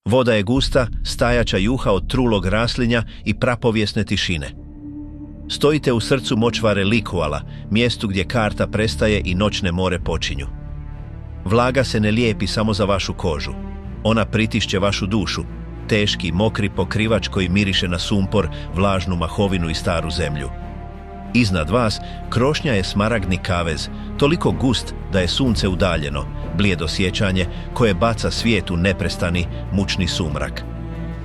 Voda je gusta, stajača juha od trulog raslinja i prapovijesne tišine. Stojite u srcu močvare Likuala, mjestu gdje karta prestaje i noćne more počinju. Vlaga se ne lijepi samo za vašu kožu. Ona pritišće vašu dušu, teški, mokri pokrivač koji miriše na sumpor, vlažnu mahovinu i staru zemlju. Iznad vas krošnja je smaragdni kavez, toliko gust da je sunce udaljeno, blijedo sjećanje koje baca svijetu neprestani, mučni sumrak.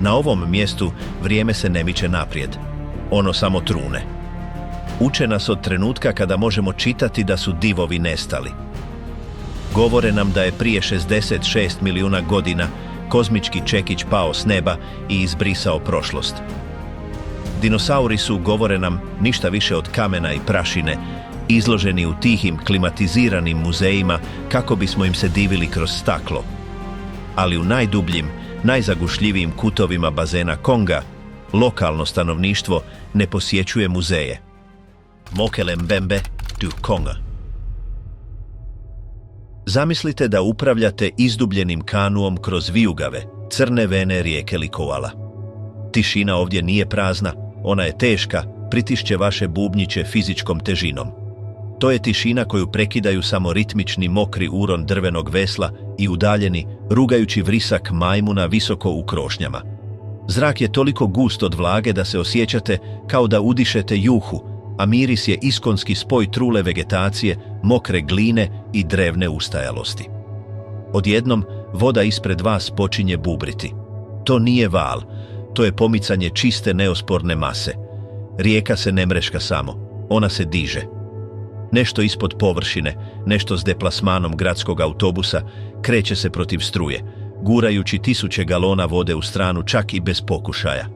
Na ovom mjestu vrijeme se ne miče naprijed. Ono samo trune. Uče nas od trenutka kada možemo čitati da su divovi nestali. Govore nam da je prije 66 milijuna godina kozmički čekić pao s neba i izbrisao prošlost. Dinosauri su, govore nam, ništa više od kamena i prašine, izloženi u tihim, klimatiziranim muzejima kako bismo im se divili kroz staklo. Ali u najdubljim, najzagušljivijim kutovima bazena Konga, lokalno stanovništvo ne posjećuje muzeje. Mokele Mbembe du Konga. Zamislite da upravljate izdubljenim kanuom kroz vijugave, crne vene rijeke Likuala. Tišina ovdje nije prazna, ona je teška, pritišće vaše bubnjiće fizičkom težinom. To je tišina koju prekidaju samo ritmični mokri uron drvenog vesla i udaljeni, rugajući vrisak majmuna visoko u krošnjama. Zrak je toliko gust od vlage da se osjećate kao da udišete juhu, a miris je iskonski spoj trule vegetacije, mokre gline i drevne ustajalosti. Odjednom, voda ispred vas počinje bubriti. To nije val, to je pomicanje čiste neosporne mase. Rijeka se ne mreška samo, ona se diže. Nešto ispod površine, nešto s deplasmanom gradskog autobusa, kreće se protiv struje, gurajući tisuće galona vode u stranu čak i bez pokušaja.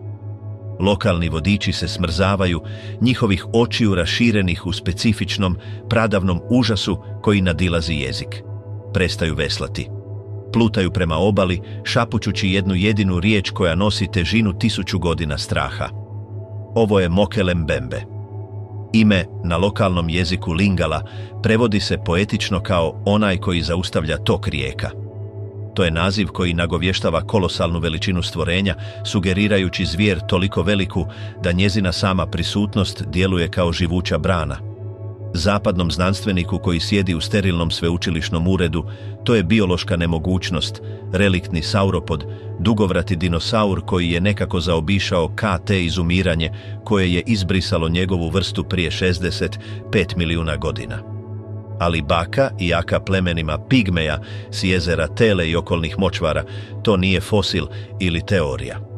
Lokalni vodiči se smrzavaju, njihovih očiju raširenih u specifičnom, pradavnom užasu koji nadilazi jezik. Prestaju veslati. Plutaju prema obali, šapućući jednu jedinu riječ koja nosi težinu 1000 godina straha. Ovo je Mokele Mbembe. Ime na lokalnom jeziku Lingala prevodi se poetično kao onaj koji zaustavlja tok rijeka. To je naziv koji nagovještava kolosalnu veličinu stvorenja, sugerirajući zvijer toliko veliku da njezina sama prisutnost djeluje kao živuća brana. Zapadnom znanstveniku koji sjedi u sterilnom sveučilišnom uredu, to je biološka nemogućnost, reliktni sauropod, dugovrati dinosaur koji je nekako zaobišao KT izumiranje koje je izbrisalo njegovu vrstu prije 65 milijuna godina. Ali baka i jaka plemenima pigmeja s jezera Tele i okolnih močvara, to nije fosil ili teorija.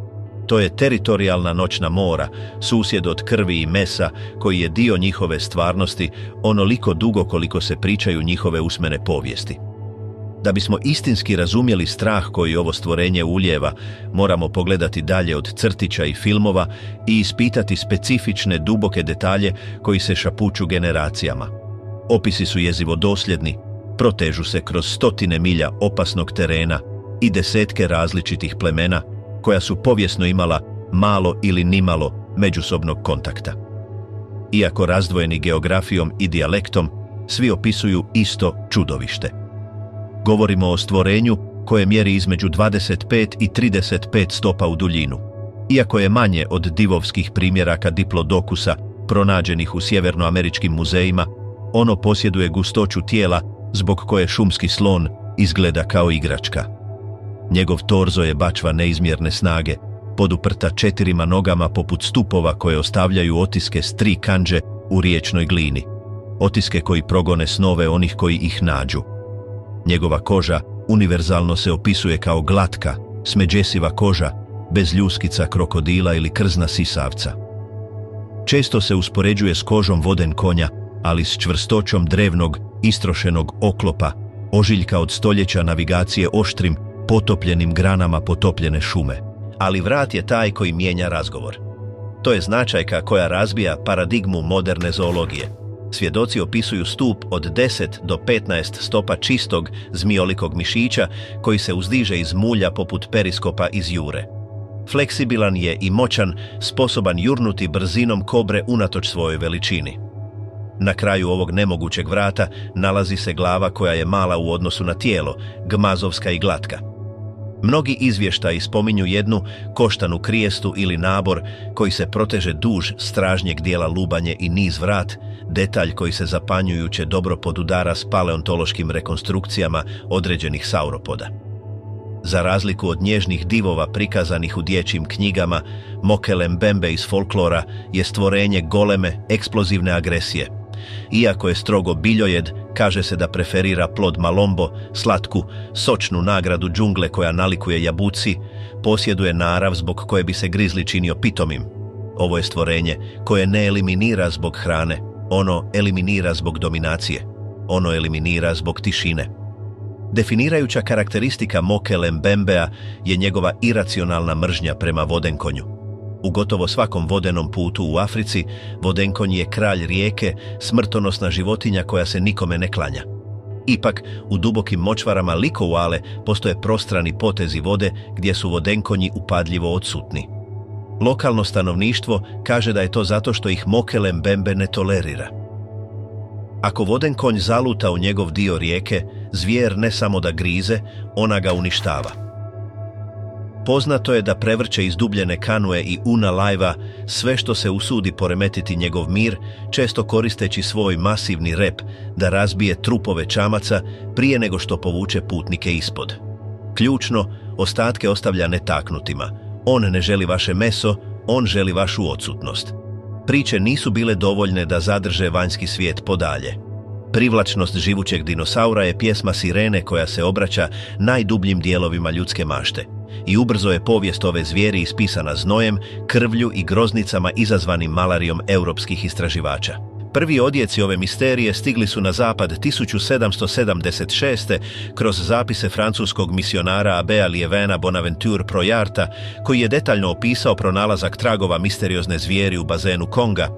To je teritorijalna noćna mora, susjed od krvi i mesa, koji je dio njihove stvarnosti onoliko dugo koliko se pričaju njihove usmene povijesti. Da bismo istinski razumjeli strah koji ovo stvorenje ulijeva, moramo pogledati dalje od crtića i filmova i ispitati specifične duboke detalje koji se šapuću generacijama. Opisi su jezivo dosljedni, protežu se kroz 100 milja opasnog terena i desetke različitih plemena koja su povijesno imala malo ili nimalo međusobnog kontakta. Iako razdvojeni geografijom i dijalektom, svi opisuju isto čudovište. Govorimo o stvorenju koje mjeri između 25 i 35 stopa u duljinu. Iako je manje od divovskih primjeraka diplodokusa pronađenih u sjevernoameričkim muzejima, ono posjeduje gustoću tijela zbog koje šumski slon izgleda kao igračka. Njegov torzo je bačva neizmjerne snage, poduprta 4 nogama poput stupova koje ostavljaju otiske s 3 kandže u riječnoj glini. Otiske koji progone snove onih koji ih nađu. Njegova koža univerzalno se opisuje kao glatka, smeđesiva koža, bez ljuskica krokodila ili krzna sisavca. Često se uspoređuje s kožom voden konja, ali s čvrstoćom drevnog, istrošenog oklopa, ožiljka od stoljeća navigacije oštrim, potopljenim granama potopljene šume. Ali vrat je taj koji mijenja razgovor. To je značajka koja razbija paradigmu moderne zoologije. Svjedoci opisuju stup od 10 do 15 stopa čistog zmijolikog mišića koji se uzdiže iz mulja poput periskopa iz jure. Fleksibilan je i moćan, sposoban jurnuti brzinom kobre unatoč svojoj veličini. Na kraju ovog nemogućeg vrata nalazi se glava koja je mala u odnosu na tijelo, gmazovska i glatka. Mnogi izvještaji spominju jednu koštanu krijestu ili nabor koji se proteže duž stražnjeg dijela lubanje i niz vrat, detalj koji se zapanjujuće dobro podudara s paleontološkim rekonstrukcijama određenih sauropoda. Za razliku od nježnih divova prikazanih u dječjim knjigama, Mokele Mbembe iz folklora je stvorenje goleme, eksplozivne agresije. Iako je strogo biljojed, kaže se da preferira plod malombo, slatku, sočnu nagradu džungle koja nalikuje jabuci, posjeduje narav zbog koje bi se grizli činio pitomim. Ovo je stvorenje koje ne eliminira zbog hrane, ono eliminira zbog dominacije, ono eliminira zbog tišine. Definirajuća karakteristika Mokele Mbembea je njegova iracionalna mržnja prema vodenkonju. U gotovo svakom vodenom putu u Africi, vodenkonj je kralj rijeke, smrtonosna životinja koja se nikome ne klanja. Ipak, u dubokim močvarama Likouale postoje prostrani potezi vode gdje su vodenkonji upadljivo odsutni. Lokalno stanovništvo kaže da je to zato što ih Mokele Mbembe ne tolerira. Ako vodenkonj zaluta u njegov dio rijeke, zvijer ne samo da grize, ona ga uništava. Poznato je da prevrće izdubljene kanue i una lajva sve što se usudi poremetiti njegov mir, često koristeći svoj masivni rep da razbije trupove čamaca prije nego što povuče putnike ispod. Ključno, ostatke ostavlja netaknutima. On ne želi vaše meso, on želi vašu odsutnost. Priče nisu bile dovoljne da zadrže vanjski svijet podalje. Privlačnost živućeg dinosaura je pjesma sirene koja se obraća najdubljim dijelovima ljudske mašte. I ubrzo je povijest ove zvijeri ispisana znojem, krvlju i groznicama izazvanim malarijom europskih istraživača. Prvi odjeci ove misterije stigli su na zapad 1776. kroz zapise francuskog misionara Abbea Lievena Bonaventure Proyarta, koji je detaljno opisao pronalazak tragova misteriozne zvijeri u bazenu Konga.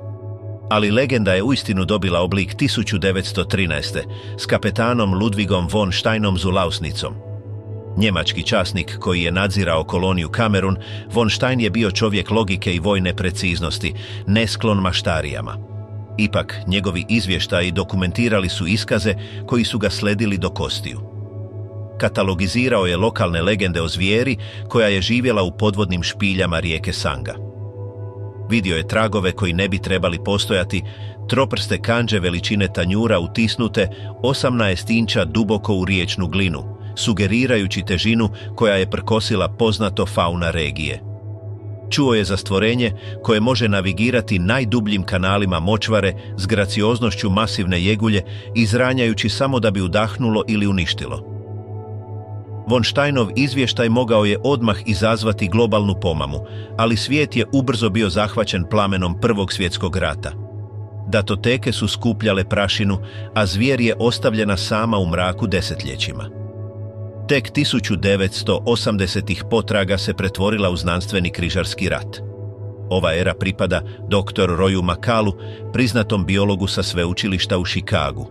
Ali legenda je uistinu dobila oblik 1913. s kapetanom Ludwigom von Steinom Zulausnicom. Njemački časnik koji je nadzirao koloniju Kamerun, von Stein je bio čovjek logike i vojne preciznosti, nesklon maštarijama. Ipak, njegovi izvještaji dokumentirali su iskaze koji su ga sledili do kostiju. Katalogizirao je lokalne legende o zvijeri koja je živjela u podvodnim špiljama rijeke Sanga. Vidio je tragove koji ne bi trebali postojati, troprste kandže veličine tanjura utisnute 18 inča duboko u riječnu glinu, sugerirajući težinu koja je prkosila poznato fauna regije. Čuo je za stvorenje koje može navigirati najdubljim kanalima močvare s gracioznošću masivne jegulje, izranjajući samo da bi udahnulo ili uništilo. Von Steinov izvještaj mogao je odmah izazvati globalnu pomamu, ali svijet je ubrzo bio zahvaćen plamenom Prvog svjetskog rata. Datoteke su skupljale prašinu, a zvijer je ostavljena sama u mraku desetljećima. Tek 1980-ih potraga se pretvorila u znanstveni križarski rat. Ova era pripada dr. Royu McCallu, priznatom biologu sa sveučilišta u Chicagu.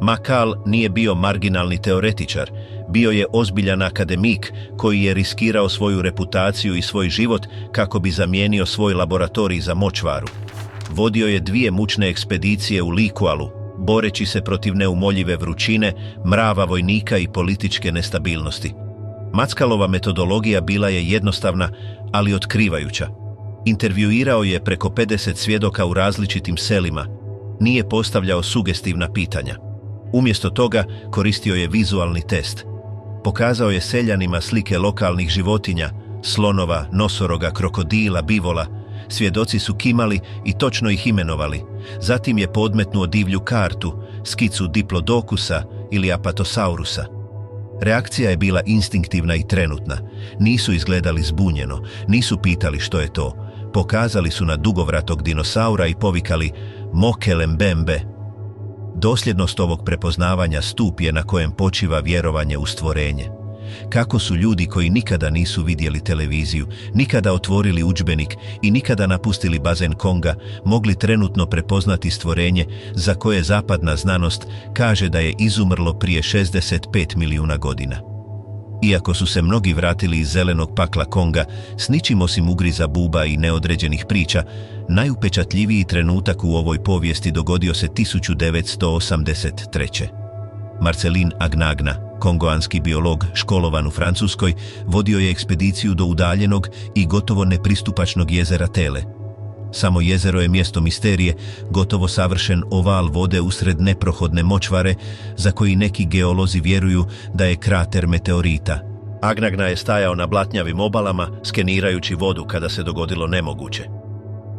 McCall nije bio marginalni teoretičar, bio je ozbiljan akademik koji je riskirao svoju reputaciju i svoj život kako bi zamijenio svoj laboratorij za močvaru. Vodio je 2 mučne ekspedicije u Likualu, boreći se protiv neumoljive vrućine, mrava vojnika i političke nestabilnosti. McCallova metodologija bila je jednostavna, ali otkrivajuća. Intervjuirao je preko 50 svjedoka u različitim selima. Nije postavljao sugestivna pitanja. Umjesto toga koristio je vizualni test. Pokazao je seljanima slike lokalnih životinja, slonova, nosoroga, krokodila, bivola. Svjedoci su kimali i točno ih imenovali. Zatim je podmetnuo divlju kartu, skicu Diplodocusa ili Apatosaurusa. Reakcija je bila instinktivna i trenutna. Nisu izgledali zbunjeno, nisu pitali što je to. Pokazali su na dugovratog dinosaura i povikali Mokele Mbembe. Dosljednost ovog prepoznavanja stup je na kojem počiva vjerovanje u stvorenje. Kako su ljudi koji nikada nisu vidjeli televiziju, nikada otvorili udžbenik i nikada napustili bazen Konga, mogli trenutno prepoznati stvorenje za koje zapadna znanost kaže da je izumrlo prije 65 milijuna godina. Iako su se mnogi vratili iz zelenog pakla Konga, s ničim osim ugriza buba i neodređenih priča, najupečatljiviji trenutak u ovoj povijesti dogodio se 1983. Marcelin Agnagna, Kongoanski biolog, školovan u Francuskoj, vodio je ekspediciju do udaljenog i gotovo nepristupačnog jezera Tele. Samo jezero je mjesto misterije, gotovo savršen oval vode usred neprohodne močvare, za koji neki geolozi vjeruju da je krater meteorita. Agnagna je stajao na blatnjavim obalama, skenirajući vodu kada se dogodilo nemoguće.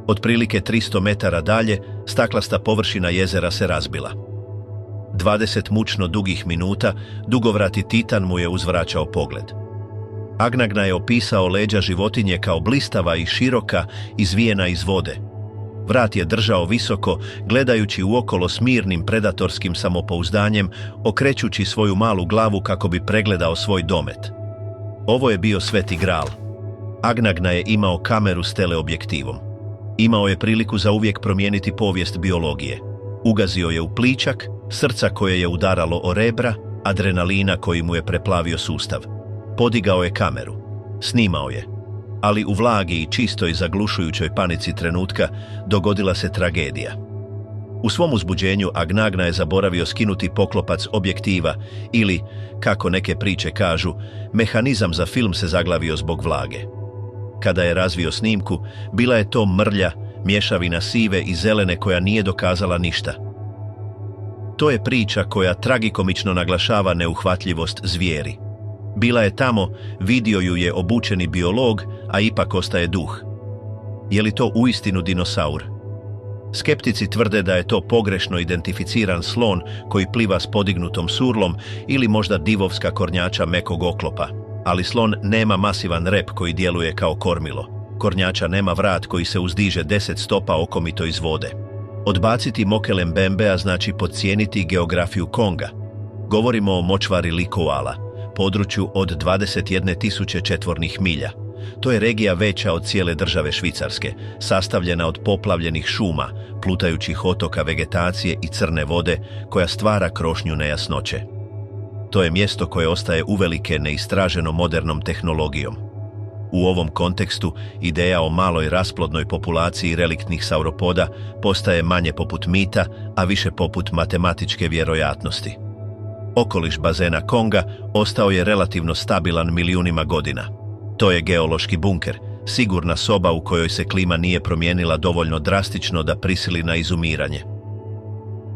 Otprilike 300 metara dalje, staklasta površina jezera se razbila. 20 mučno dugih minuta, dugovrati titan mu je uzvraćao pogled. Agnagna je opisao leđa životinje kao blistava i široka, izvijena iz vode. Vrat je držao visoko, gledajući uokolo s mirnim predatorskim samopouzdanjem, okrećući svoju malu glavu kako bi pregledao svoj domet. Ovo je bio sveti gral. Agnagna je imao kameru s teleobjektivom. Imao je priliku za uvijek promijeniti povijest biologije. Ugazio je u plićak, srca koje je udaralo o rebra, adrenalina koji mu je preplavio sustav. Podigao je kameru. Snimao je. Ali u vlagi i čistoj zaglušujućoj panici trenutka dogodila se tragedija. U svom uzbuđenju Agnagna je zaboravio skinuti poklopac objektiva ili, kako neke priče kažu, mehanizam za film se zaglavio zbog vlage. Kada je razvio snimku, bila je to mrlja, mješavina sive i zelene koja nije dokazala ništa. To je priča koja tragikomično naglašava neuhvatljivost zvijeri. Bila je tamo, vidio ju je obučeni biolog, a ipak ostaje duh. Je li to uistinu dinosaur? Skeptici tvrde da je to pogrešno identificiran slon koji pliva s podignutom surlom ili možda divovska kornjača mekog oklopa. Ali slon nema masivan rep koji djeluje kao kormilo. Kornjača nema vrat koji se uzdiže 10 stopa okomito iz vode. Odbaciti Mokele Mbembea znači podcijeniti geografiju Konga. Govorimo o močvari Likoala, području od 21.000 četvornih milja. To je regija veća od cijele države Švicarske, sastavljena od poplavljenih šuma, plutajućih otoka vegetacije i crne vode koja stvara krošnju nejasnoće. To je mjesto koje ostaje uvelike neistraženo modernom tehnologijom. U ovom kontekstu ideja o maloj rasplodnoj populaciji reliktnih sauropoda postaje manje poput mita, a više poput matematičke vjerojatnosti. Okoliš bazena Konga ostao je relativno stabilan milijunima godina. To je geološki bunker, sigurna soba u kojoj se klima nije promijenila dovoljno drastično da prisili na izumiranje.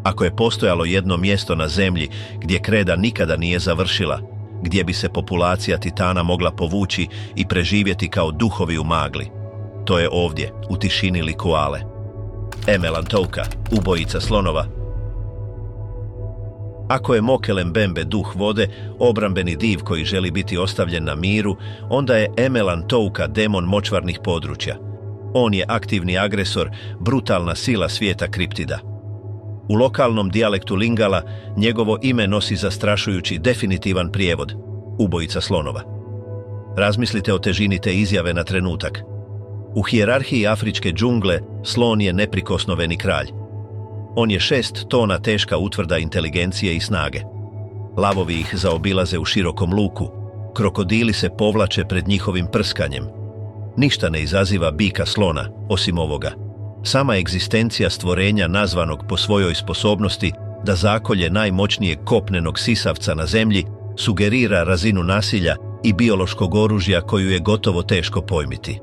Ako je postojalo jedno mjesto na Zemlji gdje kreda nikada nije završila, gdje bi se populacija titana mogla povući i preživjeti kao duhovi u magli, to je ovdje, u tišini Likoale. Emelantouka, ubojica slonova. Ako je Mokele Mbembe duh vode, obrambeni div koji želi biti ostavljen na miru, onda je Emelantouka demon močvarnih područja. On je aktivni agresor, brutalna sila svijeta kriptida. U lokalnom dijalektu Lingala njegovo ime nosi zastrašujući definitivan prijevod – ubojica slonova. Razmislite o težini te izjave na trenutak. U hijerarhiji afričke džungle slon je neprikosnoveni kralj. On je 6 tona teška utvrda inteligencije i snage. Lavovi ih zaobilaze u širokom luku. Krokodili se povlače pred njihovim prskanjem. Ništa ne izaziva bika slona, osim ovoga. Sama egzistencija stvorenja nazvanog po svojoj sposobnosti da zakolje najmoćnijeg kopnenog sisavca na zemlji sugerira razinu nasilja i biološkog oružja koju je gotovo teško pojmiti.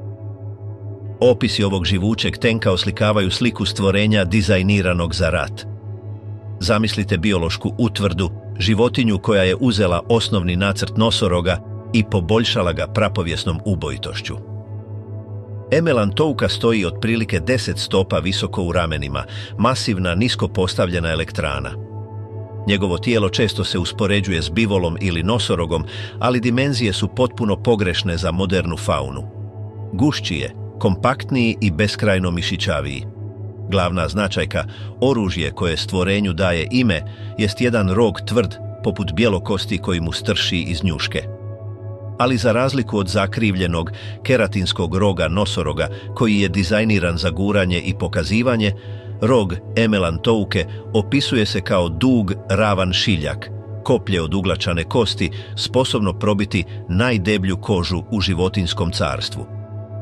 Opisi ovog živućeg tenka oslikavaju sliku stvorenja dizajniranog za rat. Zamislite biološku utvrdu, životinju koja je uzela osnovni nacrt nosoroga i poboljšala ga prapovjesnom ubojitošću. Emelantouka stoji otprilike 10 stopa visoko u ramenima, masivna, nisko postavljena elektrana. Njegovo tijelo često se uspoređuje s bivolom ili nosorogom, ali dimenzije su potpuno pogrešne za modernu faunu. Gušći je, kompaktniji i beskrajno mišićaviji. Glavna značajka, oružje koje stvorenju daje ime, jest jedan rog tvrd, poput bjelokosti koji mu strši iz njuške. Ali za razliku od zakrivljenog keratinskog roga nosoroga, koji je dizajniran za guranje i pokazivanje, rog Emelantouke opisuje se kao dug, ravan šiljak, koplje od uglačane kosti, sposobno probiti najdeblju kožu u životinjskom carstvu.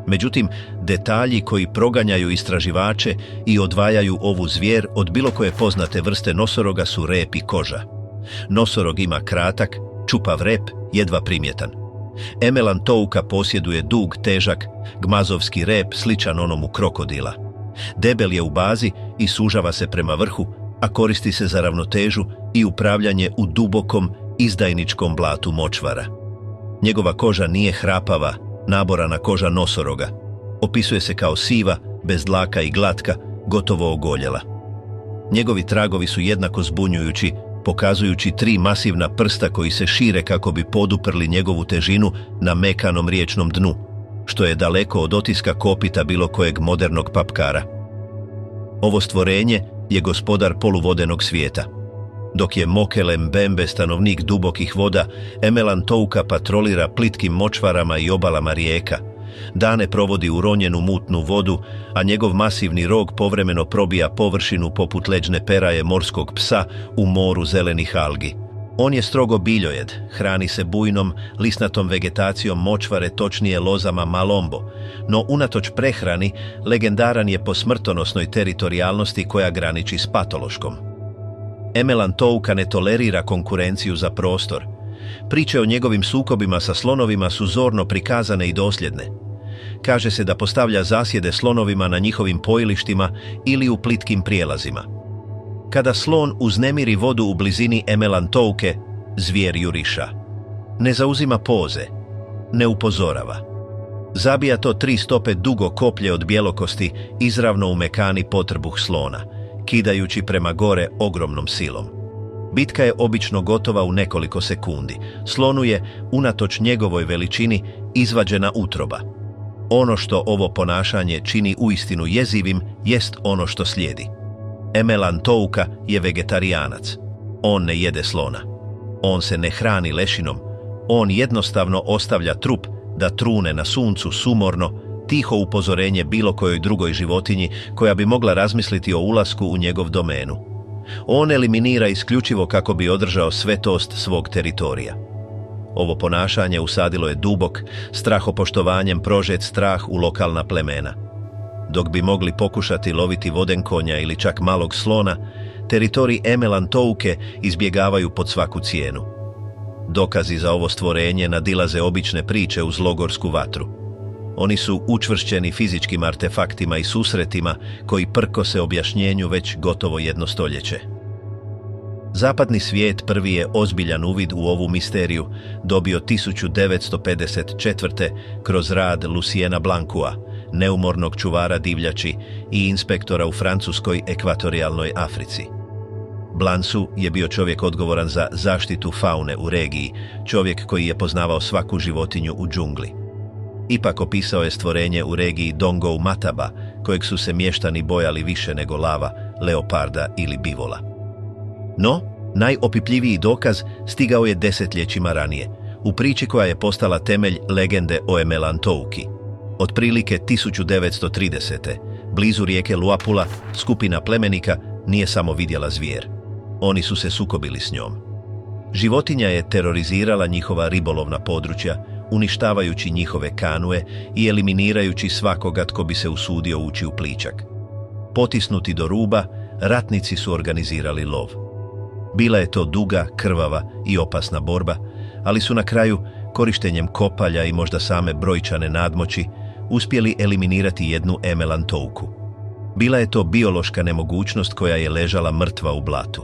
Međutim, detalji koji proganjaju istraživače i odvajaju ovu zvijer od bilo koje poznate vrste nosoroga su rep i koža. Nosorog ima kratak, čupav rep, jedva primjetan. Emelantouka posjeduje dug, težak, gmazovski rep sličan onomu krokodila. Debel je u bazi i sužava se prema vrhu, a koristi se za ravnotežu i upravljanje u dubokom, izdajničkom blatu močvara. Njegova koža nije hrapava, naborana koža nosoroga. Opisuje se kao siva, bez dlaka i glatka, gotovo ogoljela. Njegovi tragovi su jednako zbunjujući, pokazujući 3 masivna prsta koji se šire kako bi poduprli njegovu težinu na mekanom riječnom dnu, što je daleko od otiska kopita bilo kojeg modernog papkara. Ovo stvorenje je gospodar poluvodenog svijeta. Dok je Mokele Mbembe stanovnik dubokih voda, Emelantouka patrolira plitkim močvarama i obalama rijeka. Dane provodi u ronjenu mutnu vodu, a njegov masivni rog povremeno probija površinu poput leđne peraje morskog psa u moru zelenih algi. On je strogo biljojed, hrani se bujnom, lisnatom vegetacijom močvare, točnije lozama malombo, no unatoč prehrani legendaran je po smrtonosnoj teritorijalnosti koja graniči s patološkom. Emelantouka ne tolerira konkurenciju za prostor. Priče o njegovim sukobima sa slonovima su zorno prikazane i dosljedne. Kaže se da postavlja zasjede slonovima na njihovim pojilištima ili u plitkim prijelazima. Kada slon uznemiri vodu u blizini Emelantouke, zvijer juriša. Ne zauzima poze, ne upozorava. Zabija to 3 stope dugo koplje od bjelokosti izravno u mekani potrbuh slona, kidajući prema gore ogromnom silom. Bitka je obično gotova u nekoliko sekundi. Slonu je, unatoč njegovoj veličini, izvađena utroba. Ono što ovo ponašanje čini uistinu jezivim jest ono što slijedi. Emelantouka je vegetarijanac. On ne jede slona. On se ne hrani lešinom. On jednostavno ostavlja trup da trune na suncu sumorno, tiho upozorenje bilo kojoj drugoj životinji koja bi mogla razmisliti o ulasku u njegov domenu. On eliminira isključivo kako bi održao svetost svog teritorija. Ovo ponašanje usadilo je dubok, strahopoštovanjem prožet strah u lokalna plemena. Dok bi mogli pokušati loviti vodenkonja ili čak malog slona, teritorij Emelantouke izbjegavaju pod svaku cijenu. Dokazi za ovo stvorenje nadilaze obične priče uz logorsku vatru. Oni su učvršćeni fizičkim artefaktima i susretima koji prkose objašnjenju već gotovo 1 stoljeće. Zapadni svijet prvi je ozbiljan uvid u ovu misteriju dobio 1954. kroz rad Luciena Blancua, neumornog čuvara divljači i inspektora u francuskoj ekvatorijalnoj Africi. Blancu je bio čovjek odgovoran za zaštitu faune u regiji, čovjek koji je poznavao svaku životinju u džungli. Ipak opisao je stvorenje u regiji Dongou Mataba, kojeg su se mještani bojali više nego lava, leoparda ili bivola. No, najopipljiviji dokaz stigao je desetljećima ranije, u priči koja je postala temelj legende o Emelantouki. Otprilike 1930. blizu rijeke Luapula, skupina plemenika nije samo vidjela zvijer. Oni su se sukobili s njom. Životinja je terorizirala njihova ribolovna područja, uništavajući njihove kanue i eliminirajući svakoga tko bi se usudio ući u plićak. Potisnuti do ruba, ratnici su organizirali lov. Bila je to duga, krvava i opasna borba, ali su na kraju, korištenjem kopalja i možda same brojčane nadmoći, uspjeli eliminirati jednu Emelantouku. Bila je to biološka nemogućnost koja je ležala mrtva u blatu.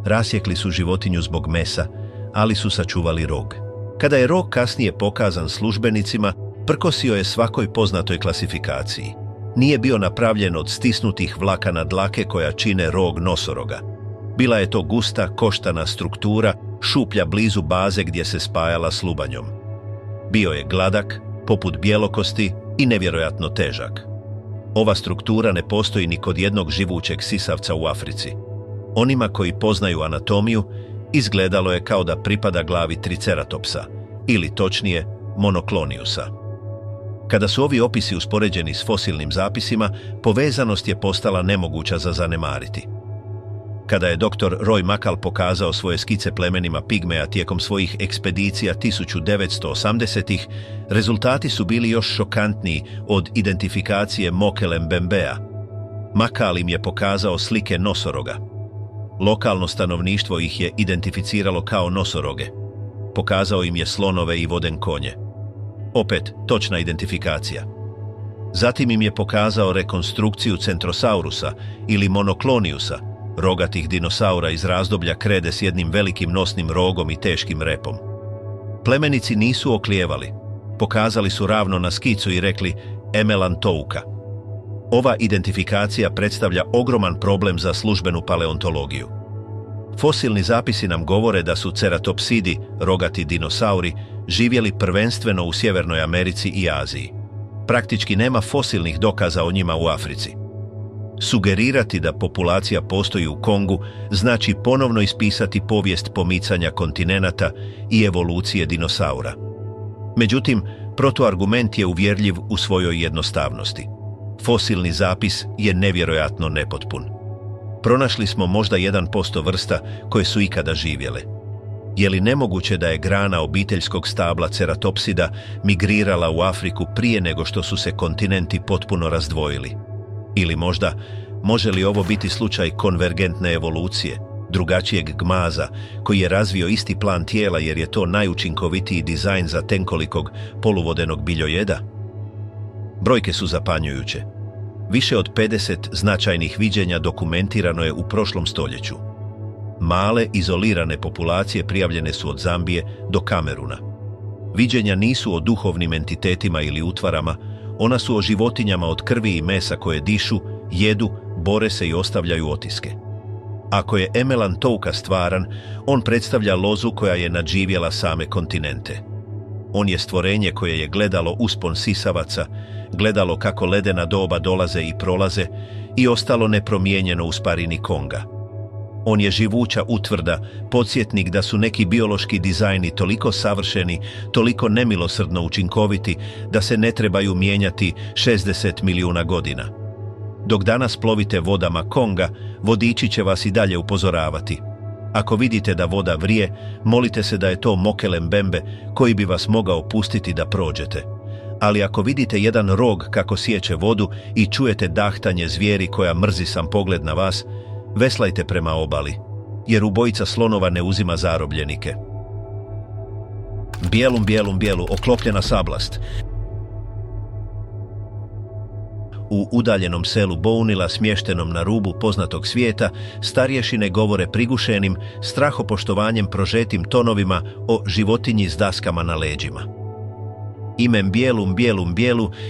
Rasjekli su životinju zbog mesa, ali su sačuvali rog. Kada je rog kasnije pokazan službenicima, prkosio je svakoj poznatoj klasifikaciji. Nije bio napravljen od stisnutih vlakana dlake koja čine rog nosoroga. Bila je to gusta, koštana struktura, šuplja blizu baze gdje se spajala s lubanjom. Bio je gladak, poput bjelokosti i nevjerojatno težak. Ova struktura ne postoji ni kod jednog živućeg sisavca u Africi. Onima koji poznaju anatomiju, izgledalo je kao da pripada glavi triceratopsa, ili točnije, monokloniusa. Kada su ovi opisi uspoređeni s fosilnim zapisima, povezanost je postala nemoguća za zanemariti. Kada je dr. Roy Makal pokazao svoje skice plemenima pigmeja tijekom svojih ekspedicija 1980-ih, rezultati su bili još šokantniji od identifikacije Mokele Mbembea. Makal im je pokazao slike nosoroga. Lokalno stanovništvo ih je identificiralo kao nosoroge. Pokazao im je slonove i voden konje. Opet, točna identifikacija. Zatim im je pokazao rekonstrukciju Centrosaurusa ili Monokloniusa, rogatih dinosaura iz razdoblja krede s jednim velikim nosnim rogom i teškim repom. Plemenici nisu oklijevali. Pokazali su ravno na skicu i rekli Emelantouka. Ova identifikacija predstavlja ogroman problem za službenu paleontologiju. Fosilni zapisi nam govore da su ceratopsidi, rogati dinosauri, živjeli prvenstveno u Sjevernoj Americi i Aziji. Praktički nema fosilnih dokaza o njima u Africi. Sugerirati da populacija postoji u Kongu znači ponovno ispisati povijest pomicanja kontinenata i evolucije dinosaura. Međutim, protuargument je uvjerljiv u svojoj jednostavnosti. Fosilni zapis je nevjerojatno nepotpun. Pronašli smo možda 1% vrsta koje su ikada živjele. Je li nemoguće da je grana obiteljskog stabla ceratopsida migrirala u Afriku prije nego što su se kontinenti potpuno razdvojili? Ili možda, može li ovo biti slučaj konvergentne evolucije, drugačijeg gmaza, koji je razvio isti plan tijela jer je to najučinkovitiji dizajn za tenkolikog poluvodenog biljojeda? Brojke su zapanjujuće. Više od 50 značajnih viđenja dokumentirano je u prošlom stoljeću. Male, izolirane populacije prijavljene su od Zambije do Kameruna. Viđenja nisu o duhovnim entitetima ili utvarama, ona su o životinjama od krvi i mesa koje dišu, jedu, bore se i ostavljaju otiske. Ako je Emelantouka stvaran, on predstavlja lozu koja je nadživjela same kontinente. On je stvorenje koje je gledalo uspon sisavaca, gledalo kako ledena doba dolaze i prolaze i ostalo nepromijenjeno u sparini Konga. On je živuća utvrda, podsjetnik da su neki biološki dizajni toliko savršeni, toliko nemilosrdno učinkoviti da se ne trebaju mijenjati 60 milijuna godina. Dok danas plovite vodama Konga, vodiči će vas i dalje upozoravati. Ako vidite da voda vrije, molite se da je to Mokele Mbembe koji bi vas mogao pustiti da prođete. Ali ako vidite jedan rog kako siječe vodu i čujete dahtanje zvijeri koja mrzi sam pogled na vas, veslajte prema obali, jer ubojica slonova ne uzima zarobljenike. Bijelu, oklopljena sablast. U udaljenom selu Bounila, smještenom na rubu poznatog svijeta, starješine govore prigušenim, strahopoštovanjem prožetim tonovima o životinji s daskama na leđima. Ime bijelu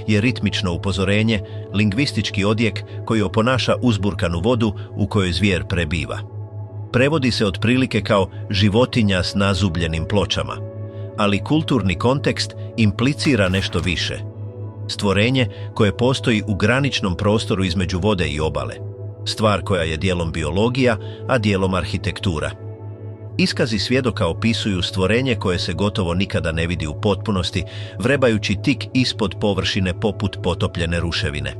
je ritmično upozorenje, lingvistički odjek koji oponaša uzburkanu vodu u kojoj zvijer prebiva. Prevodi se otprilike kao životinja s nazubljenim pločama, ali kulturni kontekst implicira nešto više. Stvorenje koje postoji u graničnom prostoru između vode i obale. Stvar koja je dijelom biologija, a dijelom arhitektura. Iskazi svjedoka opisuju stvorenje koje se gotovo nikada ne vidi u potpunosti, vrebajući tik ispod površine poput potopljene ruševine.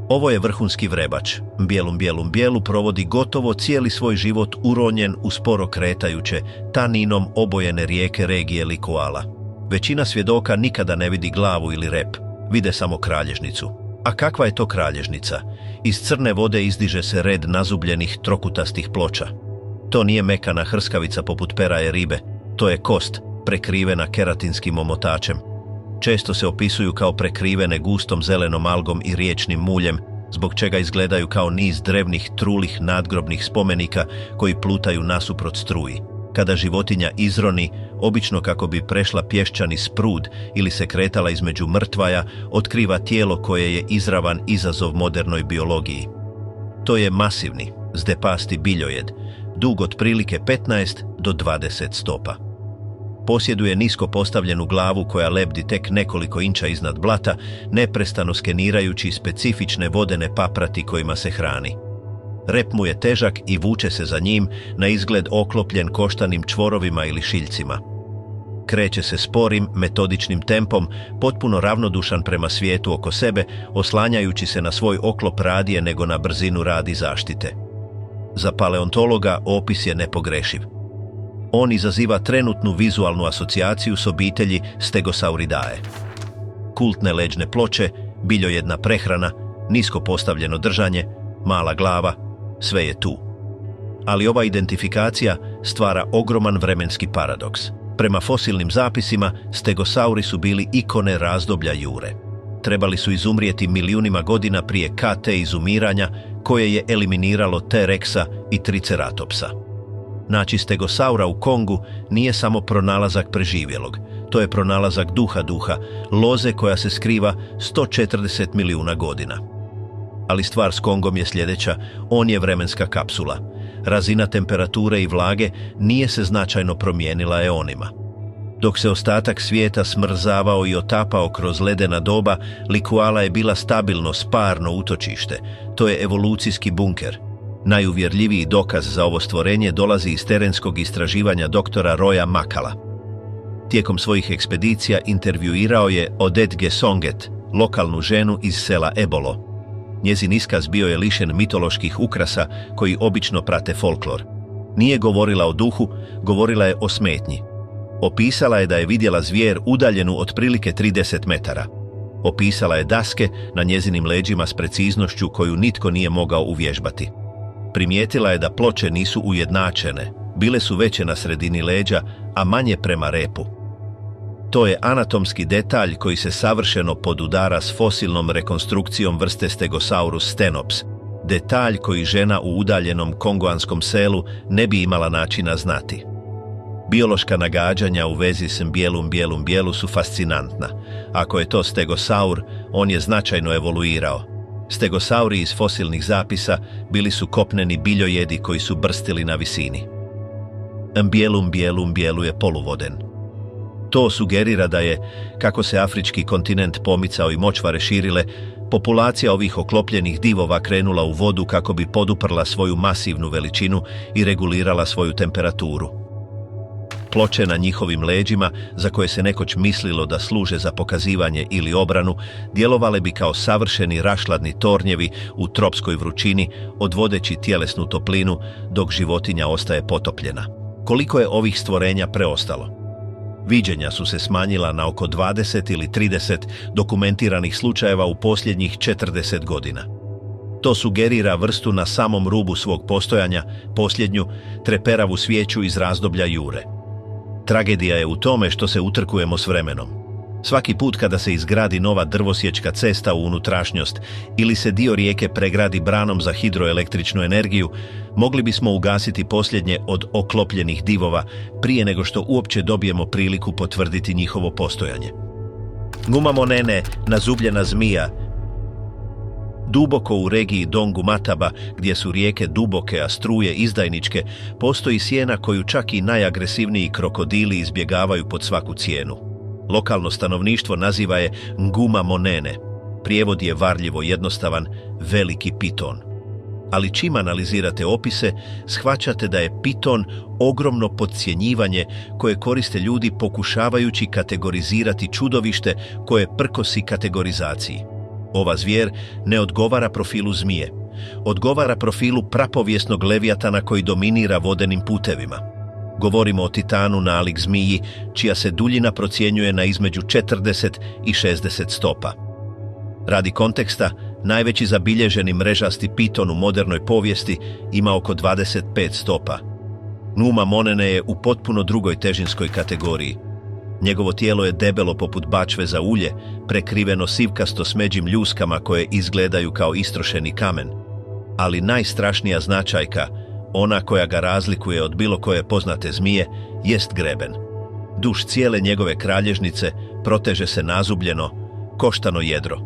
Ovo je vrhunski vrebač. Bijelu provodi gotovo cijeli svoj život uronjen u sporo kretajuće, taninom obojene rijeke regije Likoala. Većina svjedoka nikada ne vidi glavu ili rep, vide samo kralježnicu. A kakva je to kralježnica? Iz crne vode izdiže se red nazubljenih trokutastih ploča. To nije mekana hrskavica poput peraje ribe, to je kost, prekrivena keratinskim omotačem. Često se opisuju kao prekrivene gustom zelenom algom i riječnim muljem, zbog čega izgledaju kao niz drevnih, trulih nadgrobnih spomenika koji plutaju nasuprot struji. Kada životinja izroni, obično kako bi prešla pješčani sprud ili se kretala između mrtvaja, otkriva tijelo koje je izravan izazov modernoj biologiji. To je masivni, zdepasti biljojed, dug otprilike 15 do 20 stopa. Posjeduje nisko postavljenu glavu koja lebdi tek nekoliko inča iznad blata, neprestano skenirajući specifične vodene paprati kojima se hrani. Rep mu je težak i vuče se za njim, na izgled oklopljen koštanim čvorovima ili šiljcima. Kreće se sporim, metodičnim tempom, potpuno ravnodušan prema svijetu oko sebe, oslanjajući se na svoj oklop radije nego na brzinu radi zaštite. Za paleontologa opis je nepogrešiv. On izaziva trenutnu vizualnu asocijaciju s obitelji Stegosauridae. Kultne leđne ploče, biljojedna prehrana, nisko postavljeno držanje, mala glava, sve je tu. Ali ova identifikacija stvara ogroman vremenski paradoks. Prema fosilnim zapisima, stegosauri su bili ikone razdoblja Jure. Trebali su izumrijeti milijunima godina prije KT izumiranja koje je eliminiralo T-Rexa i Triceratopsa. Naći stegosaura u Kongu nije samo pronalazak preživjelog, to je pronalazak duha, loze koja se skriva 140 milijuna godina. Ali stvar s Kongom je sljedeća, on je vremenska kapsula. Razina temperature i vlage nije se značajno promijenila eonima. Dok se ostatak svijeta smrzavao i otapao kroz ledena doba, Likuala je bila stabilno, sparno utočište. To je evolucijski bunker. Najuvjerljiviji dokaz za ovo stvorenje dolazi iz terenskog istraživanja doktora Roya Makala. Tijekom svojih ekspedicija intervjuirao je Odette Gesonget, lokalnu ženu iz sela Ebolo. Njezin iskaz bio je lišen mitoloških ukrasa koji obično prate folklor. Nije govorila o duhu, govorila je o smetnji. Opisala je da je vidjela zvijer udaljenu otprilike 30 metara. Opisala je daske na njezinim leđima s preciznošću koju nitko nije mogao uvježbati. Primijetila je da ploče nisu ujednačene, bile su veće na sredini leđa, a manje prema repu. To je anatomski detalj koji se savršeno podudara s fosilnom rekonstrukcijom vrste Stegosaurus stenops, detalj koji žena u udaljenom kongoanskom selu ne bi imala načina znati. Biološka nagađanja u vezi s bijelu su fascinantna. Ako je to stegosaur, on je značajno evoluirao. Stegosauri iz fosilnih zapisa bili su kopneni biljojedi koji su brstili na visini. Bijelu je poluvoden. To sugerira da je, kako se afrički kontinent pomicao i močvare širile, populacija ovih oklopljenih divova krenula u vodu kako bi poduprla svoju masivnu veličinu i regulirala svoju temperaturu. Ploče na njihovim leđima, za koje se nekoć mislilo da služe za pokazivanje ili obranu, djelovale bi kao savršeni rašladni tornjevi u tropskoj vrućini, odvodeći tjelesnu toplinu dok životinja ostaje potopljena. Koliko je ovih stvorenja preostalo? Viđenja su se smanjila na oko 20 ili 30 dokumentiranih slučajeva u posljednjih 40 godina. To sugerira vrstu na samom rubu svog postojanja, posljednju, treperavu svijeću iz razdoblja Jure. Tragedija je u tome što se utrkujemo s vremenom. Svaki put kada se izgradi nova drvosječka cesta u unutrašnjost ili se dio rijeke pregradi branom za hidroelektričnu energiju, mogli bismo ugasiti posljednje od oklopljenih divova prije nego što uopće dobijemo priliku potvrditi njihovo postojanje. Nguma monene, nazubljena zmija. Duboko u regiji Dongu Mataba, gdje su rijeke duboke, a struje izdajničke, postoji sjena koju čak i najagresivniji krokodili izbjegavaju pod svaku cijenu. Lokalno stanovništvo naziva je Nguma monene. Prijevod je varljivo jednostavan, veliki piton. Ali čim analizirate opise, shvaćate da je piton ogromno podcjenjivanje koje koriste ljudi pokušavajući kategorizirati čudovište koje prkosi kategorizaciji. Ova zvijer ne odgovara profilu zmije. Odgovara profilu prapovijesnog levijatana koji dominira vodenim putevima. Govorimo o titanu nalik zmiji, čija se duljina procjenjuje na između 40 i 60 stopa. Radi konteksta, najveći zabilježeni mrežasti piton u modernoj povijesti ima oko 25 stopa. Nguma monene je u potpuno drugoj težinskoj kategoriji. Njegovo tijelo je debelo poput bačve za ulje, prekriveno sivkasto smeđim ljuskama koje izgledaju kao istrošeni kamen. Ali najstrašnija značajka, ona koja ga razlikuje od bilo koje poznate zmije, jest greben. Duž cijele njegove kralježnice proteže se nazubljeno, koštano jedro.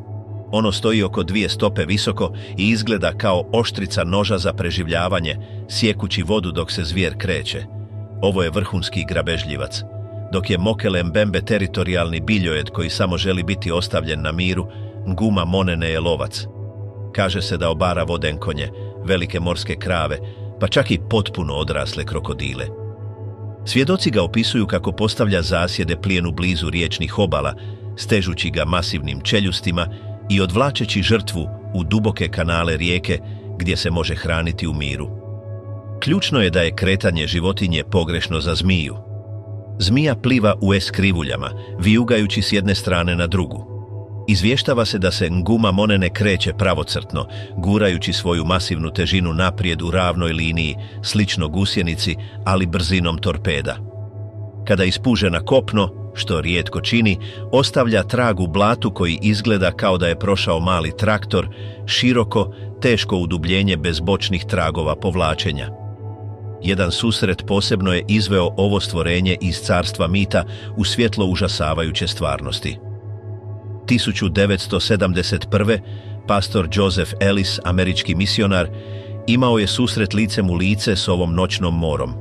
Ono stoji oko 2 stope visoko i izgleda kao oštrica noža za preživljavanje, sjekući vodu dok se zvijer kreće. Ovo je vrhunski grabežljivac. Dok je Mokele Mbembe teritorijalni biljojed koji samo želi biti ostavljen na miru, Nguma monene je lovac. Kaže se da obara vodenkonje, velike morske krave, pa čak i potpuno odrasle krokodile. Svjedoci ga opisuju kako postavlja zasjede plijenu blizu riječnih obala, stežući ga masivnim čeljustima i odvlačeći žrtvu u duboke kanale rijeke gdje se može hraniti u miru. Ključno je da je kretanje životinje pogrešno za zmiju. Zmija pliva u S-krivuljama, vijugajući s jedne strane na drugu. Izvještava se da se Nguma monene kreće pravocrtno, gurajući svoju masivnu težinu naprijed u ravnoj liniji, slično gusjenici, ali brzinom torpeda. Kada ispuže na kopno, što rijetko čini, ostavlja trag u blatu koji izgleda kao da je prošao mali traktor, široko, teško udubljenje bez bočnih tragova povlačenja. Jedan susret posebno je izveo ovo stvorenje iz carstva mita u svjetlo užasavajuće stvarnosti. 1971. pastor Joseph Ellis, američki misionar, imao je susret licem u lice s ovom noćnom morom.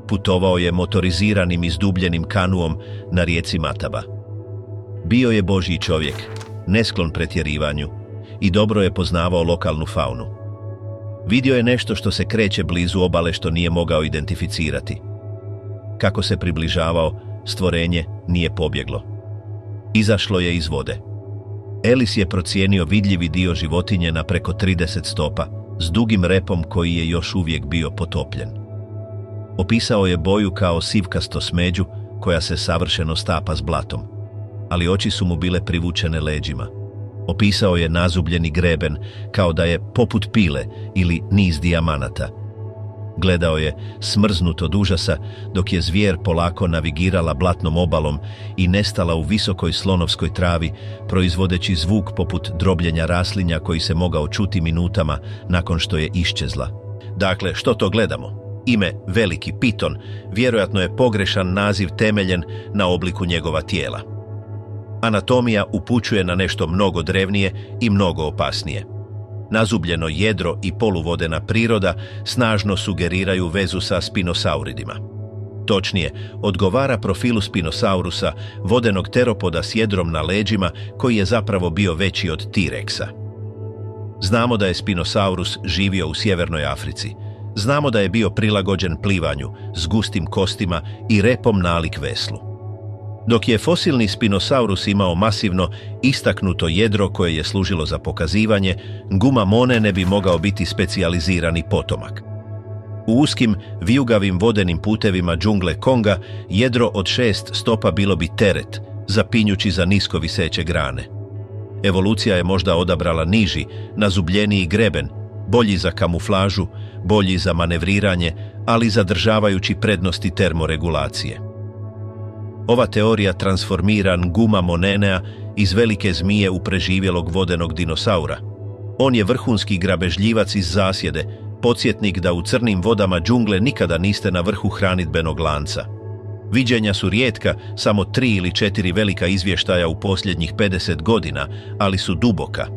Putovao je motoriziranim izdubljenim kanuom na rijeci Mataba. Bio je Božji čovjek, nesklon pretjerivanju i dobro je poznavao lokalnu faunu. Vidio je nešto što se kreće blizu obale što nije mogao identificirati. Kako se približavao, stvorenje nije pobjeglo. Izašlo je iz vode. Ellis je procijenio vidljivi dio životinje na preko 30 stopa, s dugim repom koji je još uvijek bio potopljen. Opisao je boju kao sivkasto smeđu koja se savršeno stapa s blatom, ali oči su mu bile privučene leđima. Opisao je nazubljeni greben kao da je poput pile ili niz dijamanata. Gledao je, smrznut od užasa, dok je zvijer polako navigirala blatnom obalom i nestala u visokoj slonovskoj travi, proizvodeći zvuk poput drobljenja raslinja koji se mogao čuti minutama nakon što je iščezla. Dakle, što to gledamo? Ime Veliki piton vjerojatno je pogrešan naziv temeljen na obliku njegova tijela. Anatomija upućuje na nešto mnogo drevnije i mnogo opasnije. Nazubljeno jedro i poluvodena priroda snažno sugeriraju vezu sa spinosauridima. Točnije, odgovara profilu spinosaurusa, vodenog teropoda s jedrom na leđima koji je zapravo bio veći od T-Rexa. Znamo da je spinosaurus živio u sjevernoj Africi. Znamo da je bio prilagođen plivanju, s gustim kostima i repom nalik veslu. Dok je fosilni spinosaurus imao masivno, istaknuto jedro koje je služilo za pokazivanje, Nguma Mone ne bi mogao biti specijalizirani potomak. U uskim, vijugavim vodenim putevima džungle Konga, jedro od 6 stopa bilo bi teret, zapinjući za nisko viseće grane. Evolucija je možda odabrala niži, nazubljeniji greben, bolji za kamuflažu, bolji za manevriranje, ali zadržavajući prednosti termoregulacije. Ova teorija transformira Nguma Monenea iz velike zmije u preživjelog vodenog dinosaura. On je vrhunski grabežljivac iz zasjede, podsjetnik da u crnim vodama džungle nikada niste na vrhu hranidbenog lanca. Viđenja su rijetka, samo 3 ili 4 velika izvještaja u posljednjih 50 godina, ali su duboka.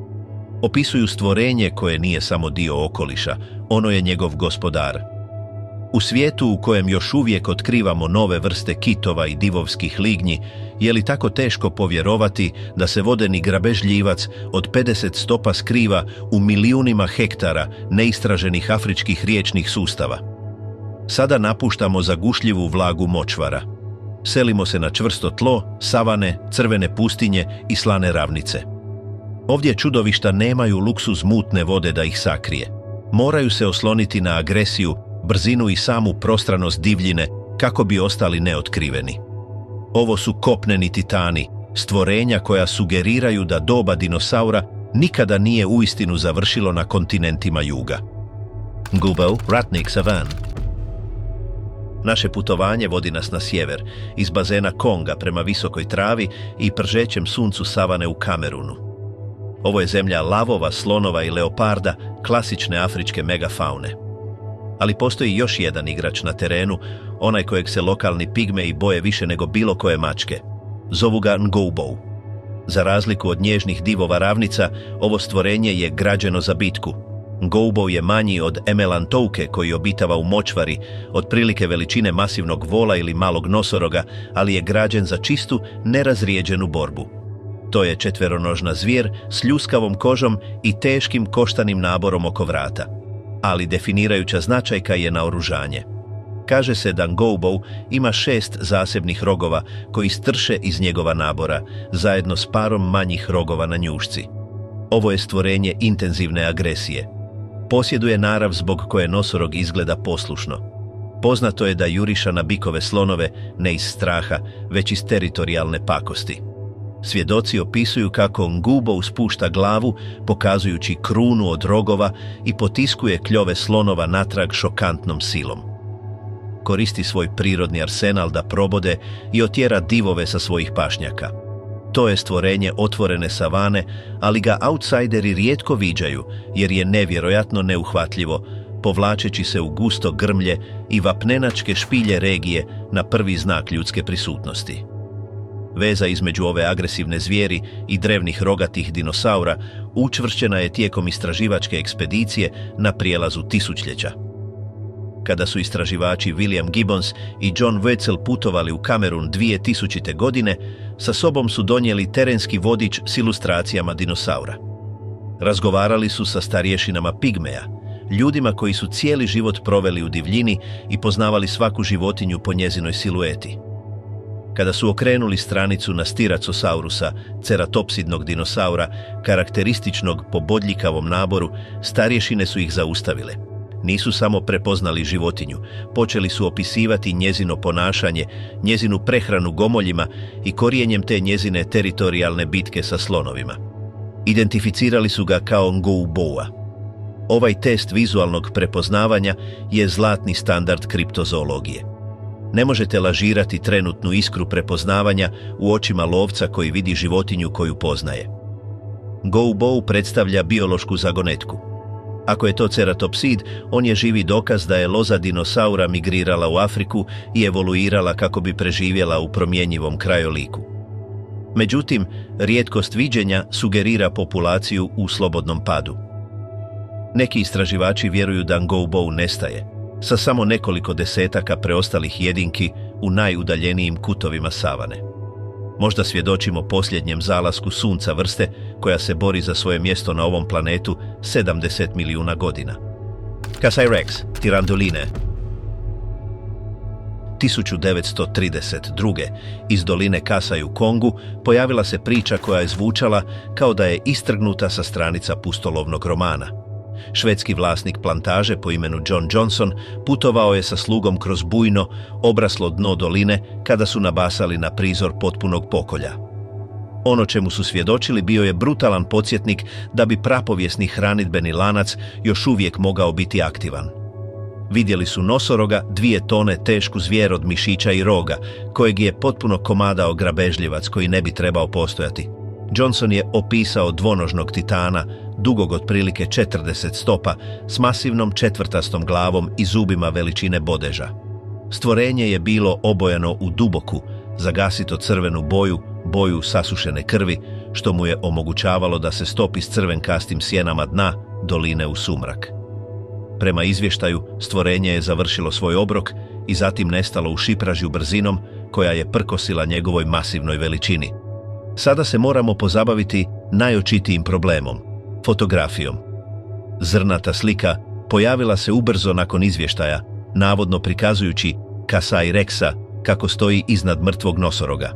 Opisuju stvorenje koje nije samo dio okoliša, ono je njegov gospodar. U svijetu u kojem još uvijek otkrivamo nove vrste kitova i divovskih lignji, je li tako teško povjerovati da se vodeni grabežljivac od 50 stopa skriva u milijunima hektara neistraženih afričkih riječnih sustava? Sada napuštamo zagušljivu vlagu močvara. Selimo se na čvrsto tlo, savane, crvene pustinje i slane ravnice. Ovdje čudovišta nemaju luksuz mutne vode da ih sakrije. Moraju se osloniti na agresiju, brzinu i samu prostranost divljine kako bi ostali neotkriveni. Ovo su kopneni titani, stvorenja koja sugeriraju da doba dinosaura nikada nije uistinu završilo na kontinentima juga. Ngubo, ratnik savan. Naše putovanje vodi nas na sjever, iz bazena Konga prema visokoj travi i pržećem suncu savane u Kamerunu. Ovo je zemlja lavova, slonova i leoparda, klasične afričke megafaune. Ali postoji još jedan igrač na terenu, onaj kojeg se lokalni pigmeji boje više nego bilo koje mačke. Zovu ga Ngoubo. Za razliku od nježnih divova ravnica, ovo stvorenje je građeno za bitku. Ngoubo je manji od emelantouke koji obitava u močvari, otprilike veličine masivnog vola ili malog nosoroga, ali je građen za čistu, nerazrijeđenu borbu. To je četveronožna zvijer s ljuskavom kožom i teškim koštanim naborom oko vrata. Ali definirajuća značajka je naoružanje. Kaže se da Ngoubo ima 6 zasebnih rogova koji strše iz njegova nabora, zajedno s parom manjih rogova na njušci. Ovo je stvorenje intenzivne agresije. Posjeduje narav zbog koje nosorog izgleda poslušno. Poznato je da juriša na bikove slonove ne iz straha, već iz teritorijalne pakosti. Svjedoci opisuju kako Ngoubo spušta glavu, pokazujući krunu od rogova i potiskuje kljove slonova natrag šokantnom silom. koristi svoj prirodni arsenal da probode i otjera divove sa svojih pašnjaka. To je stvorenje otvorene savane, ali ga outsideri rijetko viđaju jer je nevjerojatno neuhvatljivo, povlačeći se u gusto grmlje i vapnenačke špilje regije na prvi znak ljudske prisutnosti. Veza između ove agresivne zvijeri i drevnih rogatih dinosaura učvršćena je tijekom istraživačke ekspedicije na prijelazu tisućljeća. Kada su istraživači William Gibbons i John Wetzel putovali u Kamerun 2000. godine, sa sobom su donijeli terenski vodič s ilustracijama dinosaura. Razgovarali su sa starješinama pigmeja, ljudima koji su cijeli život proveli u divljini i poznavali svaku životinju po njezinoj silueti. Kada su okrenuli stranicu na Stiracosaurusa, ceratopsidnog dinosaura, karakterističnog po bodljikavom naboru, starješine su ih zaustavile. Nisu samo prepoznali životinju, počeli su opisivati njezino ponašanje, njezinu prehranu gomoljima i korijenjem te njezine teritorijalne bitke sa slonovima. Identificirali su ga kao Ngouboua. Ovaj test vizualnog prepoznavanja je zlatni standard kriptozoologije. Ne možete lažirati trenutnu iskru prepoznavanja u očima lovca koji vidi životinju koju poznaje. Ngoubou predstavlja biološku zagonetku. Ako je to ceratopsid, on je živi dokaz da je loza dinosaura migrirala u Afriku i evoluirala kako bi preživjela u promjenjivom krajoliku. Međutim, rijetkost viđenja sugerira populaciju u slobodnom padu. Neki istraživači vjeruju da Ngoubou nestaje, sa samo nekoliko desetaka preostalih jedinki u najudaljenijim kutovima savane. Možda svjedočimo posljednjem zalasku sunca vrste koja se bori za svoje mjesto na ovom planetu 70 milijuna godina. Kasai Rex, tirandoline. 1932. iz doline Kasai u Kongu pojavila se priča koja je zvučala kao da je istrgnuta sa stranica pustolovnog romana. Švedski vlasnik plantaže po imenu John Johnson putovao je sa slugom kroz bujno, obraslo dno doline kada su nabasali na prizor potpunog pokolja. Ono čemu su svjedočili bio je brutalan podsjetnik da bi prapovijesni hranidbeni lanac još uvijek mogao biti aktivan. Vidjeli su nosoroga, 2 tone tešku zvijer od mišića i roga, kojeg je potpuno komadao grabežljivac koji ne bi trebao postojati. Johnson je opisao dvonožnog titana, dugog otprilike 40 stopa, s masivnom četvrtastom glavom i zubima veličine bodeža. Stvorenje je bilo obojano u duboku, zagasito crvenu boju sasušene krvi, što mu je omogućavalo da se stopi s crvenkastim sjenama dna doline u sumrak. Prema izvještaju, stvorenje je završilo svoj obrok i zatim nestalo u šipražju brzinom koja je prkosila njegovoj masivnoj veličini. Sada se moramo pozabaviti najočitijim problemom – fotografijom. Zrnata slika pojavila se ubrzo nakon izvještaja, navodno prikazujući Kasai Rexa kako stoji iznad mrtvog nosoroga.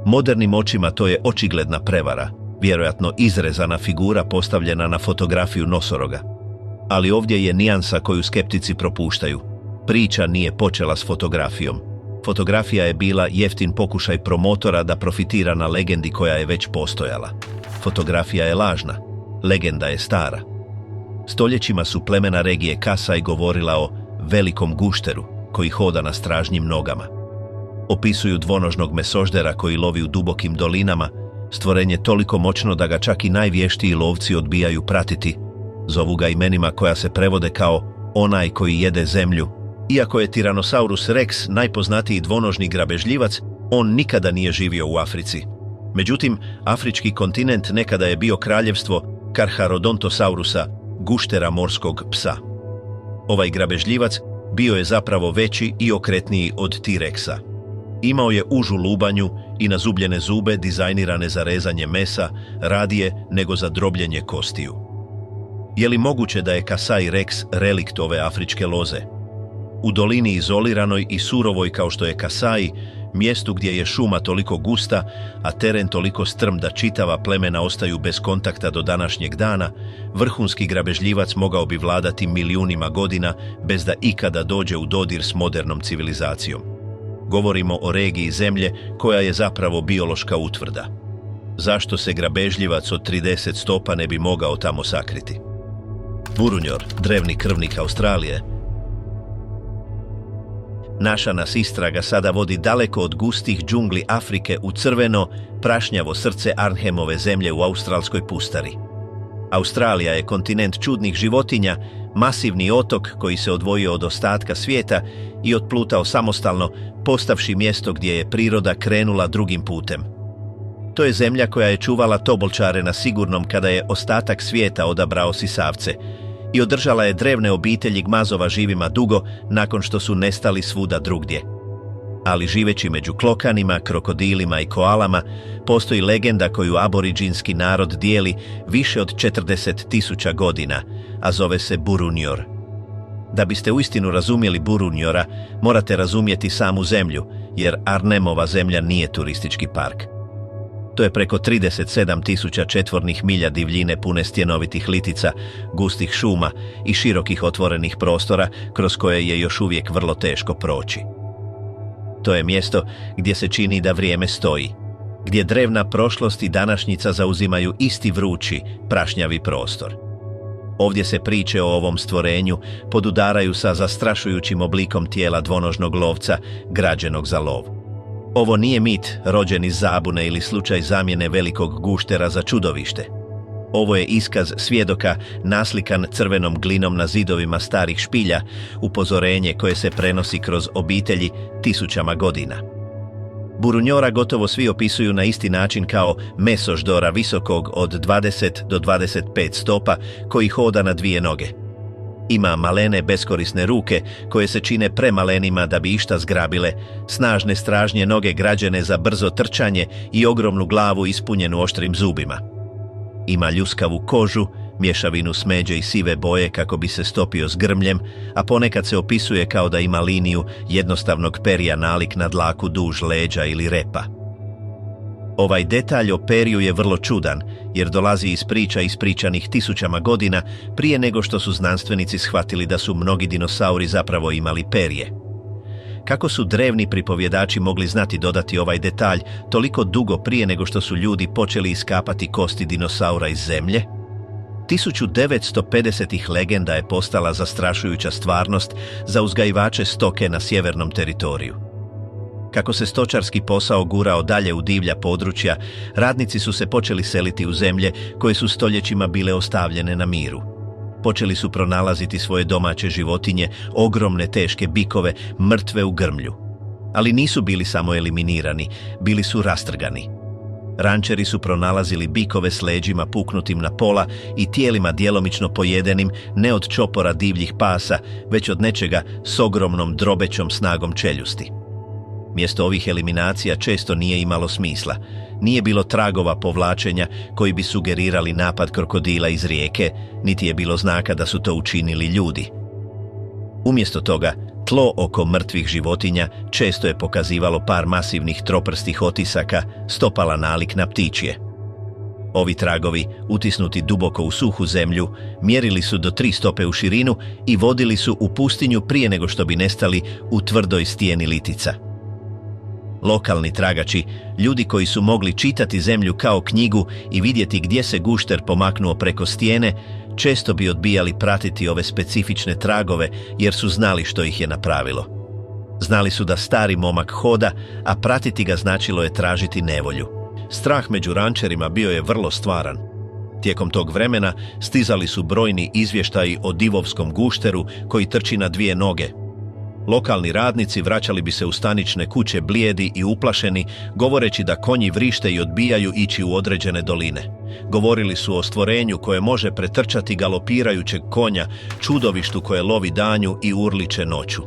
Modernim očima to je očigledna prevara, vjerojatno izrezana figura postavljena na fotografiju nosoroga. Ali ovdje je nijansa koju skeptici propuštaju. Priča nije počela s fotografijom. Fotografija je bila jeftin pokušaj promotora da profitira na legendi koja je već postojala. Fotografija je lažna, legenda je stara. Stoljećima su plemena regije Kasai govorila o velikom gušteru koji hoda na stražnjim nogama. Opisuju dvonožnog mesoždera koji lovi u dubokim dolinama, stvorenje toliko moćno da ga čak i najvještiji lovci odbijaju pratiti. Zovu ga imenima koja se prevode kao onaj koji jede zemlju. Iako je Tyrannosaurus rex najpoznatiji dvonožni grabežljivac, on nikada nije živio u Africi. Međutim, afrički kontinent nekada je bio kraljevstvo Carcharodontosaurusa, guštera morskog psa. Ovaj grabežljivac bio je zapravo veći i okretniji od T-rexa. Imao je užu lubanju i nazubljene zube dizajnirane za rezanje mesa, radije nego za drobljenje kostiju. Je li moguće da je Kasai Rex relikt ove afričke loze? U dolini izoliranoj i surovoj kao što je Kasai, mjestu gdje je šuma toliko gusta, a teren toliko strm da čitava plemena ostaju bez kontakta do današnjeg dana, vrhunski grabežljivac mogao bi vladati milijunima godina bez da ikada dođe u dodir s modernom civilizacijom. Govorimo o regiji zemlje koja je zapravo biološka utvrda. Zašto se grabežljivac od 30 stopa ne bi mogao tamo sakriti? Burunjor, drevni krvnik Australije. Naša nas istraga sada vodi daleko od gustih džungli Afrike u crveno, prašnjavo srce Arnhemove zemlje u australskoj pustari. Australija je kontinent čudnih životinja, masivni otok koji se odvojio od ostatka svijeta i otplutao samostalno, postavši mjesto gdje je priroda krenula drugim putem. To je zemlja koja je čuvala tobolčare na sigurnom kada je ostatak svijeta odabrao sisavce i održala je drevne obitelji gmazova živima dugo nakon što su nestali svuda drugdje. Ali živeći među klokanima, krokodilima i koalama, postoji legenda koju aboriđinski narod dijeli više od 40.000 godina, a zove se Burunjor. Da biste uistinu razumjeli Burunjora, morate razumjeti samu zemlju, jer Arnhemova zemlja nije turistički park. To je preko 37.000 četvornih milja divljine pune stjenovitih litica, gustih šuma i širokih otvorenih prostora kroz koje je još uvijek vrlo teško proći. To je mjesto gdje se čini da vrijeme stoji, gdje drevna prošlost i današnjica zauzimaju isti vrući, prašnjavi prostor. Ovdje se priče o ovom stvorenju podudaraju sa zastrašujućim oblikom tijela dvonožnog lovca, građenog za lov. Ovo nije mit rođen iz zabune ili slučaj zamjene velikog guštera za čudovište. Ovo je iskaz svjedoka naslikan crvenom glinom na zidovima starih špilja, upozorenje koje se prenosi kroz obitelji tisućama godina. Burunjora gotovo svi opisuju na isti način kao mesoždora visokog od 20 do 25 stopa koji hoda na dvije noge. Ima malene beskorisne ruke koje se čine premalenima da bi išta zgrabile, snažne stražnje noge građene za brzo trčanje i ogromnu glavu ispunjenu oštrim zubima. Ima ljuskavu kožu, mješavinu smeđe i sive boje kako bi se stopio s grmljem, a ponekad se opisuje kao da ima liniju jednostavnog perja nalik na dlaku duž leđa ili repa. Ovaj detalj o perju je vrlo čudan, jer dolazi iz priča ispričanih tisućama godina prije nego što su znanstvenici shvatili da su mnogi dinosauri zapravo imali perje. Kako su drevni pripovjedači mogli znati dodati ovaj detalj toliko dugo prije nego što su ljudi počeli iskapati kosti dinosaura iz zemlje? 1950-ih legenda je postala zastrašujuća stvarnost za uzgajivače stoke na sjevernom teritoriju. Kako se stočarski posao gurao dalje u divlja područja, radnici su se počeli seliti u zemlje koje su stoljećima bile ostavljene na miru. Počeli su pronalaziti svoje domaće životinje, ogromne teške bikove, mrtve u grmlju. Ali nisu bili samo eliminirani, bili su rastrgani. Rančeri su pronalazili bikove s leđima puknutim na pola i tijelima djelomično pojedenim ne od čopora divljih pasa, već od nečega s ogromnom drobećom snagom čeljusti. Mjesto ovih eliminacija često nije imalo smisla. Nije bilo tragova povlačenja koji bi sugerirali napad krokodila iz rijeke, niti je bilo znaka da su to učinili ljudi. Umjesto toga, tlo oko mrtvih životinja često je pokazivalo par masivnih troprstih otisaka, stopala nalik na ptičje. Ovi tragovi, utisnuti duboko u suhu zemlju, mjerili su do 3 stope u širinu i vodili su u pustinju prije nego što bi nestali u tvrdoj stijeni litica. Lokalni tragači, ljudi koji su mogli čitati zemlju kao knjigu i vidjeti gdje se gušter pomaknuo preko stijene, često bi odbijali pratiti ove specifične tragove jer su znali što ih je napravilo. Znali su da stari momak hoda, a pratiti ga značilo je tražiti nevolju. Strah među rančerima bio je vrlo stvaran. Tijekom tog vremena stizali su brojni izvještaji o divovskom gušteru koji trči na 2 noge. Lokalni radnici vraćali bi se u stanične kuće blijedi i uplašeni, govoreći da konji vrište i odbijaju ići u određene doline. Govorili su o stvorenju koje može pretrčati galopirajućeg konja, čudovištu koje lovi danju i urliče noću.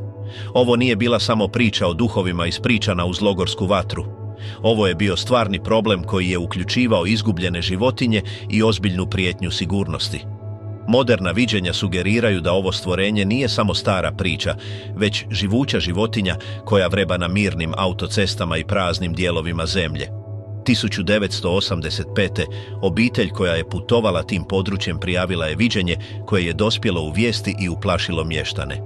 Ovo nije bila samo priča o duhovima ispričana uz logorsku vatru. Ovo je bio stvarni problem koji je uključivao izgubljene životinje i ozbiljnu prijetnju sigurnosti. Moderna viđenja sugeriraju da ovo stvorenje nije samo stara priča, već živuća životinja koja vreba na mirnim autocestama i praznim dijelovima zemlje. 1985. obitelj koja je putovala tim područjem prijavila je viđenje koje je dospjelo u vijesti i uplašilo mještane.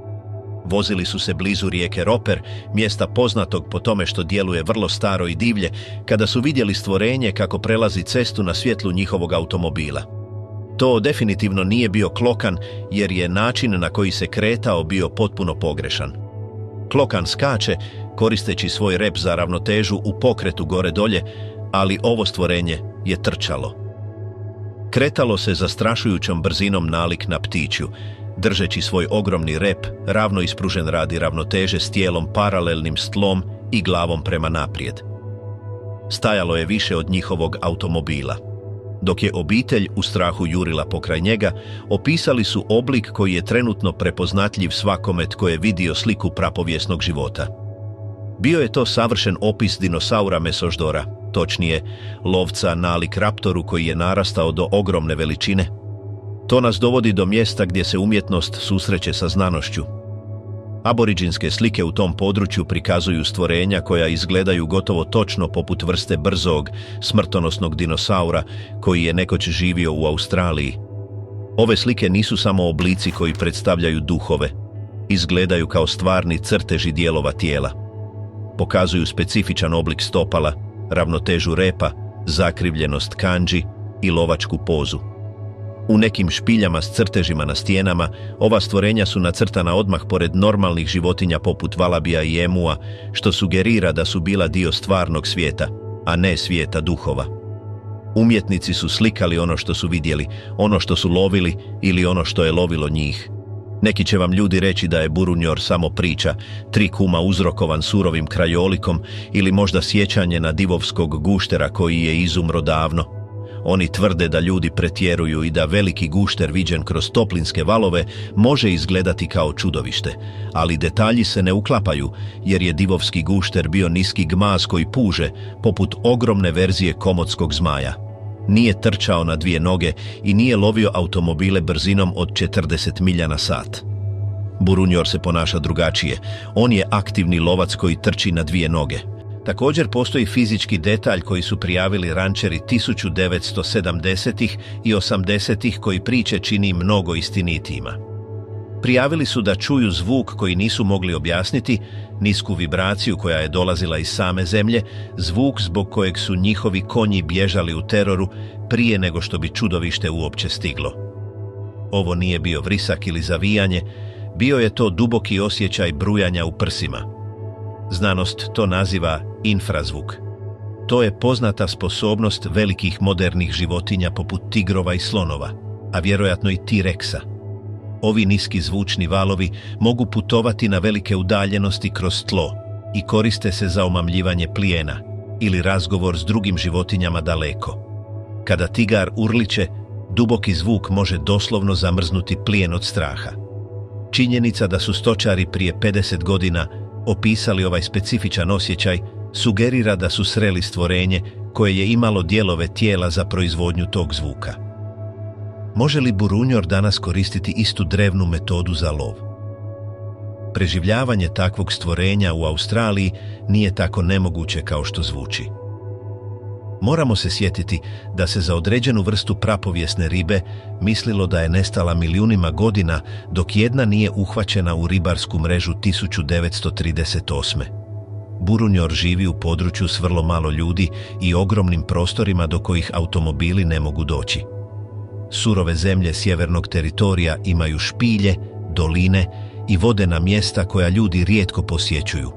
Vozili su se blizu rijeke Roper, mjesta poznatog po tome što djeluje vrlo staro i divlje, kada su vidjeli stvorenje kako prelazi cestu na svjetlu njihovog automobila. To definitivno nije bio klokan jer je način na koji se kretao bio potpuno pogrešan. Klokan skače, koristeći svoj rep za ravnotežu u pokretu gore-dolje, ali ovo stvorenje je trčalo. Kretalo se zastrašujućom brzinom nalik na ptiću, držeći svoj ogromni rep, ravno ispružen radi ravnoteže s tijelom paralelnim s tlom i glavom prema naprijed. Stajalo je više od njihovog automobila. Dok je obitelj u strahu jurila pokraj njega, opisali su oblik koji je trenutno prepoznatljiv svakome tko je vidio sliku prapovijesnog života. Bio je to savršen opis dinosaura Mesoždora, točnije, lovca nalik raptoru koji je narastao do ogromne veličine. To nas dovodi do mjesta gdje se umjetnost susreće sa znanošću. Aboriđinske slike u tom području prikazuju stvorenja koja izgledaju gotovo točno poput vrste brzog, smrtonosnog dinosaura koji je nekoć živio u Australiji. Ove slike nisu samo oblici koji predstavljaju duhove, izgledaju kao stvarni crteži dijelova tijela. Pokazuju specifičan oblik stopala, ravnotežu repa, zakrivljenost kandži i lovačku pozu. U nekim špiljama s crtežima na stijenama, ova stvorenja su nacrtana odmah pored normalnih životinja poput valabija i emua, što sugerira da su bila dio stvarnog svijeta, a ne svijeta duhova. Umjetnici su slikali ono što su vidjeli, ono što su lovili ili ono što je lovilo njih. Neki će vam ljudi reći da je Burunjor samo priča, trik uma uzrokovan surovim krajolikom ili možda sjećanje na divovskog guštera koji je izumro davno. Oni tvrde da ljudi pretjeruju i da veliki gušter viđen kroz toplinske valove može izgledati kao čudovište, ali detalji se ne uklapaju jer je divovski gušter bio niski gmaz koji puže poput ogromne verzije komotskog zmaja. Nije trčao na dvije noge i nije lovio automobile brzinom od 40 milja na sat. Burunjor se ponaša drugačije. On je aktivni lovac koji trči na dvije noge. Također postoji fizički detalj koji su prijavili rančeri 1970-ih i 80-ih koji priče čini mnogo istinitijima. Prijavili su da čuju zvuk koji nisu mogli objasniti, nisku vibraciju koja je dolazila iz same zemlje, zvuk zbog kojeg su njihovi konji bježali u teroru prije nego što bi čudovište uopće stiglo. Ovo nije bio vrisak ili zavijanje, bio je to duboki osjećaj brujanja u prsima. Znanost to naziva infrazvuk. To je poznata sposobnost velikih modernih životinja poput tigrova i slonova, a vjerojatno i T-rexa. Ovi niski zvučni valovi mogu putovati na velike udaljenosti kroz tlo i koriste se za omamljivanje plijena ili razgovor s drugim životinjama daleko. Kada tigar urliče, duboki zvuk može doslovno zamrznuti plijen od straha. Činjenica da su stočari prije 50 godina opisali ovaj specifičan osjećaj sugerira da su sreli stvorenje koje je imalo dijelove tijela za proizvodnju tog zvuka. Može li Burunjor danas koristiti istu drevnu metodu za lov? Preživljavanje takvog stvorenja u Australiji nije tako nemoguće kao što zvuči. Moramo se sjetiti da se za određenu vrstu prapovijesne ribe mislilo da je nestala milijunima godina dok jedna nije uhvaćena u ribarsku mrežu 1938. Burunjor živi u području s vrlo malo ljudi i ogromnim prostorima do kojih automobili ne mogu doći. Surove zemlje sjevernog teritorija imaju špilje, doline i vodena mjesta koja ljudi rijetko posjećuju.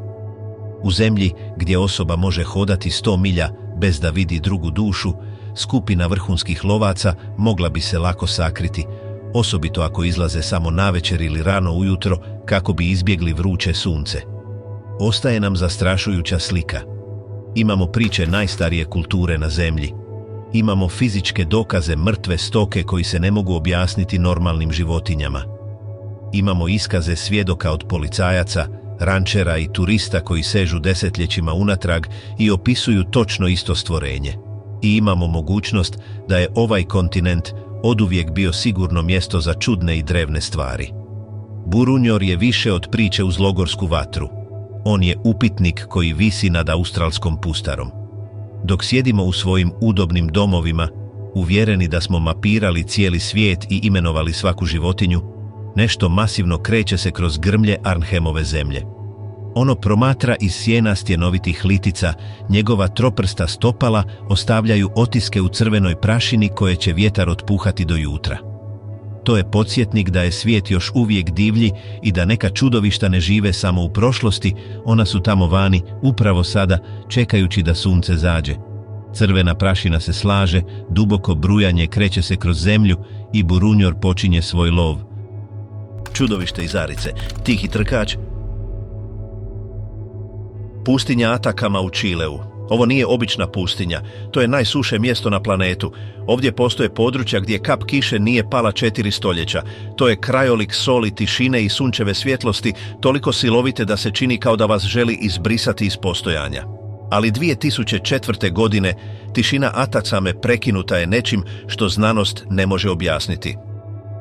U zemlji gdje osoba može hodati 100 milja bez da vidi drugu dušu, skupina vrhunskih lovaca mogla bi se lako sakriti, osobito ako izlaze samo navečer ili rano ujutro kako bi izbjegli vruće sunce. Ostaje nam zastrašujuća slika. Imamo priče najstarije kulture na zemlji. Imamo fizičke dokaze mrtve stoke koji se ne mogu objasniti normalnim životinjama. Imamo iskaze svjedoka od policajaca, rančera i turista koji sežu desetljećima unatrag i opisuju točno isto stvorenje. I imamo mogućnost da je ovaj kontinent oduvijek bio sigurno mjesto za čudne i drevne stvari. Burunjor je više od priče uz logorsku vatru. On je upitnik koji visi nad australskom pustarom. Dok sjedimo u svojim udobnim domovima, uvjereni da smo mapirali cijeli svijet i imenovali svaku životinju, nešto masivno kreće se kroz grmlje Arnhemove zemlje. Ono promatra iz sjena stjenovitih litica, njegova troprsta stopala ostavljaju otiske u crvenoj prašini koje će vjetar otpuhati do jutra. To je podsjetnik da je svijet još uvijek divlji i da neka čudovišta ne žive samo u prošlosti, ona su tamo vani, upravo sada, čekajući da sunce zađe. Crvena prašina se slaže, duboko brujanje kreće se kroz zemlju i burunjor počinje svoj lov. Čudovište iz Arice, tihi trkač. Pustinja Atakama u Čileu. Ovo nije obična pustinja, to je najsuše mjesto na planetu. Ovdje postoje područja gdje kap kiše nije pala 4 stoljeća. To je krajolik soli, tišine i sunčeve svjetlosti, toliko silovite da se čini kao da vas želi izbrisati iz postojanja. Ali 2004. godine tišina Atacame prekinuta je nečim što znanost ne može objasniti.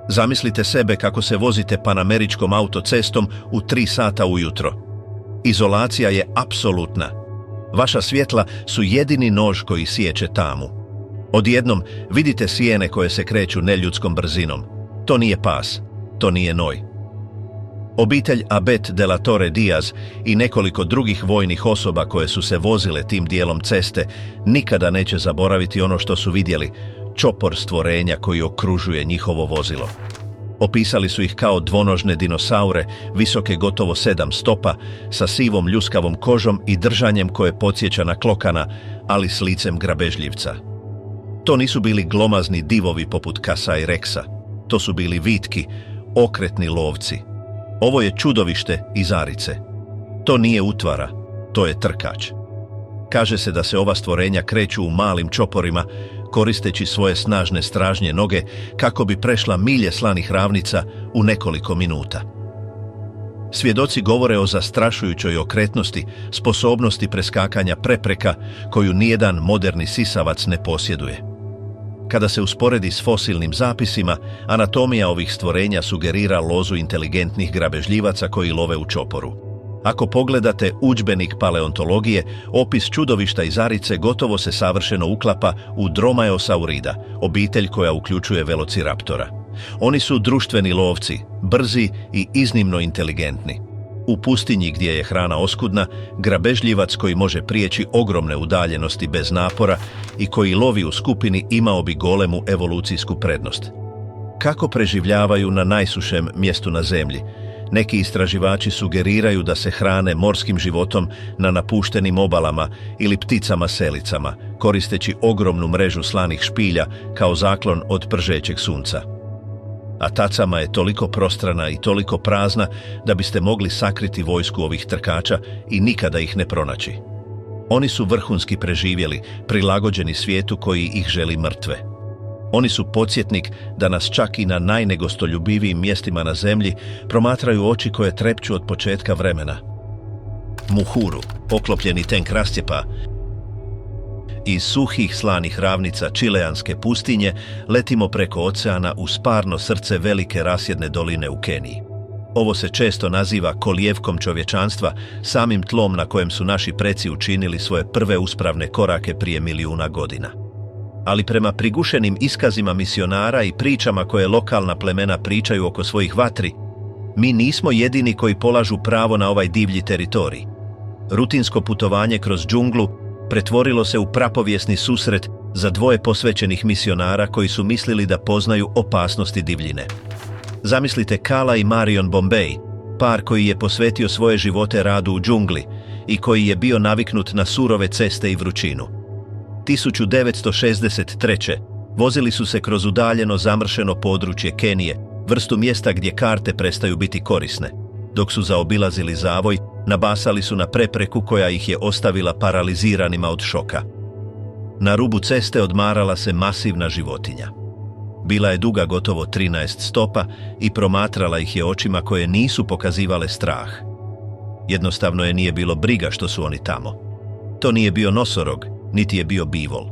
Zamislite sebe kako se vozite panameričkom autocestom u 3 sata ujutro. Izolacija je apsolutna. Vaša svjetla su jedini nož koji siječe tamu. Odjednom vidite sijene koje se kreću neljudskom brzinom. To nije pas, to nije noj. Obitelj Abet de la Torre Diaz i nekoliko drugih vojnih osoba koje su se vozile tim dijelom ceste nikada neće zaboraviti ono što su vidjeli, čopor stvorenja koji okružuje njihovo vozilo. Opisali su ih kao dvonožne dinosaure, visoke gotovo 7 stopa, sa sivom ljuskavom kožom i držanjem koje podsjeća na klokana, ali s licem grabežljivca. To nisu bili glomazni divovi poput Kasa i Reksa. To su bili vitki, okretni lovci. Ovo je čudovište iz Arice. To nije utvara, to je trkač. Kaže se da se ova stvorenja kreću u malim čoporima, koristeći svoje snažne stražnje noge kako bi prešla milje slanih ravnica u nekoliko minuta. Svjedoci govore o zastrašujućoj okretnosti, sposobnosti preskakanja prepreka koju nijedan moderni sisavac ne posjeduje. Kada se usporedi s fosilnim zapisima, anatomija ovih stvorenja sugerira lozu inteligentnih grabežljivaca koji love u čoporu. Ako pogledate udžbenik paleontologije, opis čudovišta iz Arice gotovo se savršeno uklapa u Dromaeosaurida, obitelj koja uključuje velociraptora. Oni su društveni lovci, brzi i iznimno inteligentni. U pustinji gdje je hrana oskudna, grabežljivac koji može prijeći ogromne udaljenosti bez napora i koji lovi u skupini imao bi golemu evolucijsku prednost. Kako preživljavaju na najsušem mjestu na zemlji? Neki istraživači sugeriraju da se hrane morskim životom na napuštenim obalama ili pticama selicama, koristeći ogromnu mrežu slanih špilja kao zaklon od pržećeg sunca. Atacama je toliko prostrana i toliko prazna da biste mogli sakriti vojsku ovih trkača i nikada ih ne pronaći. Oni su vrhunski preživjeli, prilagođeni svijetu koji ih želi mrtve. Oni su podsjetnik da nas čak i na najnegostoljubivijim mjestima na zemlji promatraju oči koje trepću od početka vremena. Muhuru, oklopljeni tenk rascjepa, iz suhih slanih ravnica čileanske pustinje letimo preko oceana u sparno srce velike rasjedne doline u Keniji. Ovo se često naziva kolijevkom čovječanstva, samim tlom na kojem su naši preci učinili svoje prve uspravne korake prije milijuna godina. Ali prema prigušenim iskazima misionara i pričama koje lokalna plemena pričaju oko svojih vatri, mi nismo jedini koji polažu pravo na ovaj divlji teritorij. Rutinsko putovanje kroz džunglu pretvorilo se u prapovijesni susret za dvoje posvećenih misionara koji su mislili da poznaju opasnosti divljine. Zamislite Kala i Marion Bombay, par koji je posvetio svoje živote radu u džungli i koji je bio naviknut na surove ceste i vrućinu. 1963. vozili su se kroz udaljeno zamršeno područje Kenije, vrstu mjesta gdje karte prestaju biti korisne. Dok su zaobilazili zavoj, nabasali su na prepreku koja ih je ostavila paraliziranima od šoka. Na rubu ceste odmarala se masivna životinja. Bila je duga gotovo 13 stopa i promatrala ih je očima koje nisu pokazivale strah. Jednostavno je nije bilo briga što su oni tamo. To nije bio nosorog, niti je bio bivol.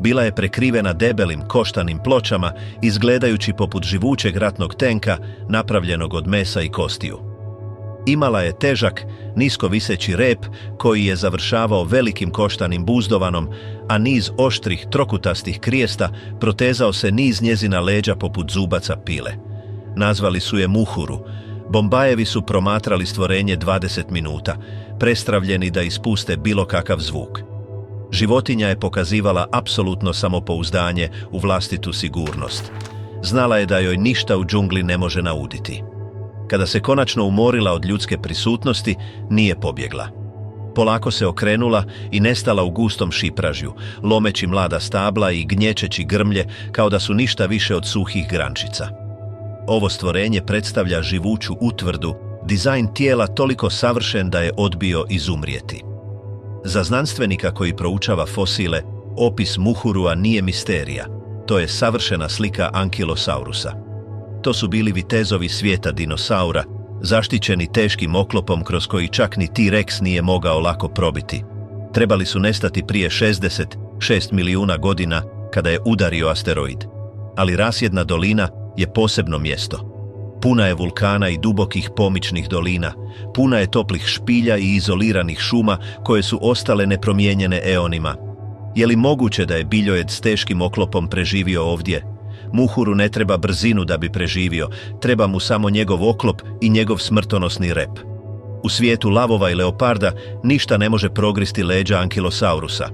Bila je prekrivena debelim koštanim pločama, izgledajući poput živućeg ratnog tenka napravljenog od mesa i kostiju. Imala je težak, nisko viseći rep koji je završavao velikim koštanim buzdovanom, a niz oštrih trokutastih krijesta protezao se niz njezina leđa poput zubaca pile. Nazvali su je Muhuru. Bombajevi su promatrali stvorenje 20 minuta, prestravljeni da ispuste bilo kakav zvuk. Životinja je pokazivala apsolutno samopouzdanje u vlastitu sigurnost. znala je da joj ništa u džungli ne može nauditi. Kada se konačno umorila od ljudske prisutnosti, nije pobjegla. Polako se okrenula i nestala u gustom šipražju, lomeći mlada stabla i gnječeći grmlje kao da su ništa više od suhih grančica. Ovo stvorenje predstavlja živuću utvrdu, dizajn tijela toliko savršen da je odbio izumrijeti. Za znanstvenika koji proučava fosile, opis muhurua nije misterija. To je savršena slika ankilosaurusa. To su bili vitezovi svijeta dinosaura, zaštićeni teškim oklopom kroz koji čak ni T-Rex nije mogao lako probiti. Trebali su nestati prije 66 milijuna godina kada je udario asteroid. Ali Rasjedna dolina je posebno mjesto. Puna je vulkana i dubokih pomičnih dolina, puna je toplih špilja i izoliranih šuma koje su ostale nepromijenjene eonima. Je li moguće da je biljojed s teškim oklopom preživio ovdje? Muhuru ne treba brzinu da bi preživio, treba mu samo njegov oklop i njegov smrtonosni rep. U svijetu lavova i leoparda ništa ne može progristi leđa ankilosaurusa.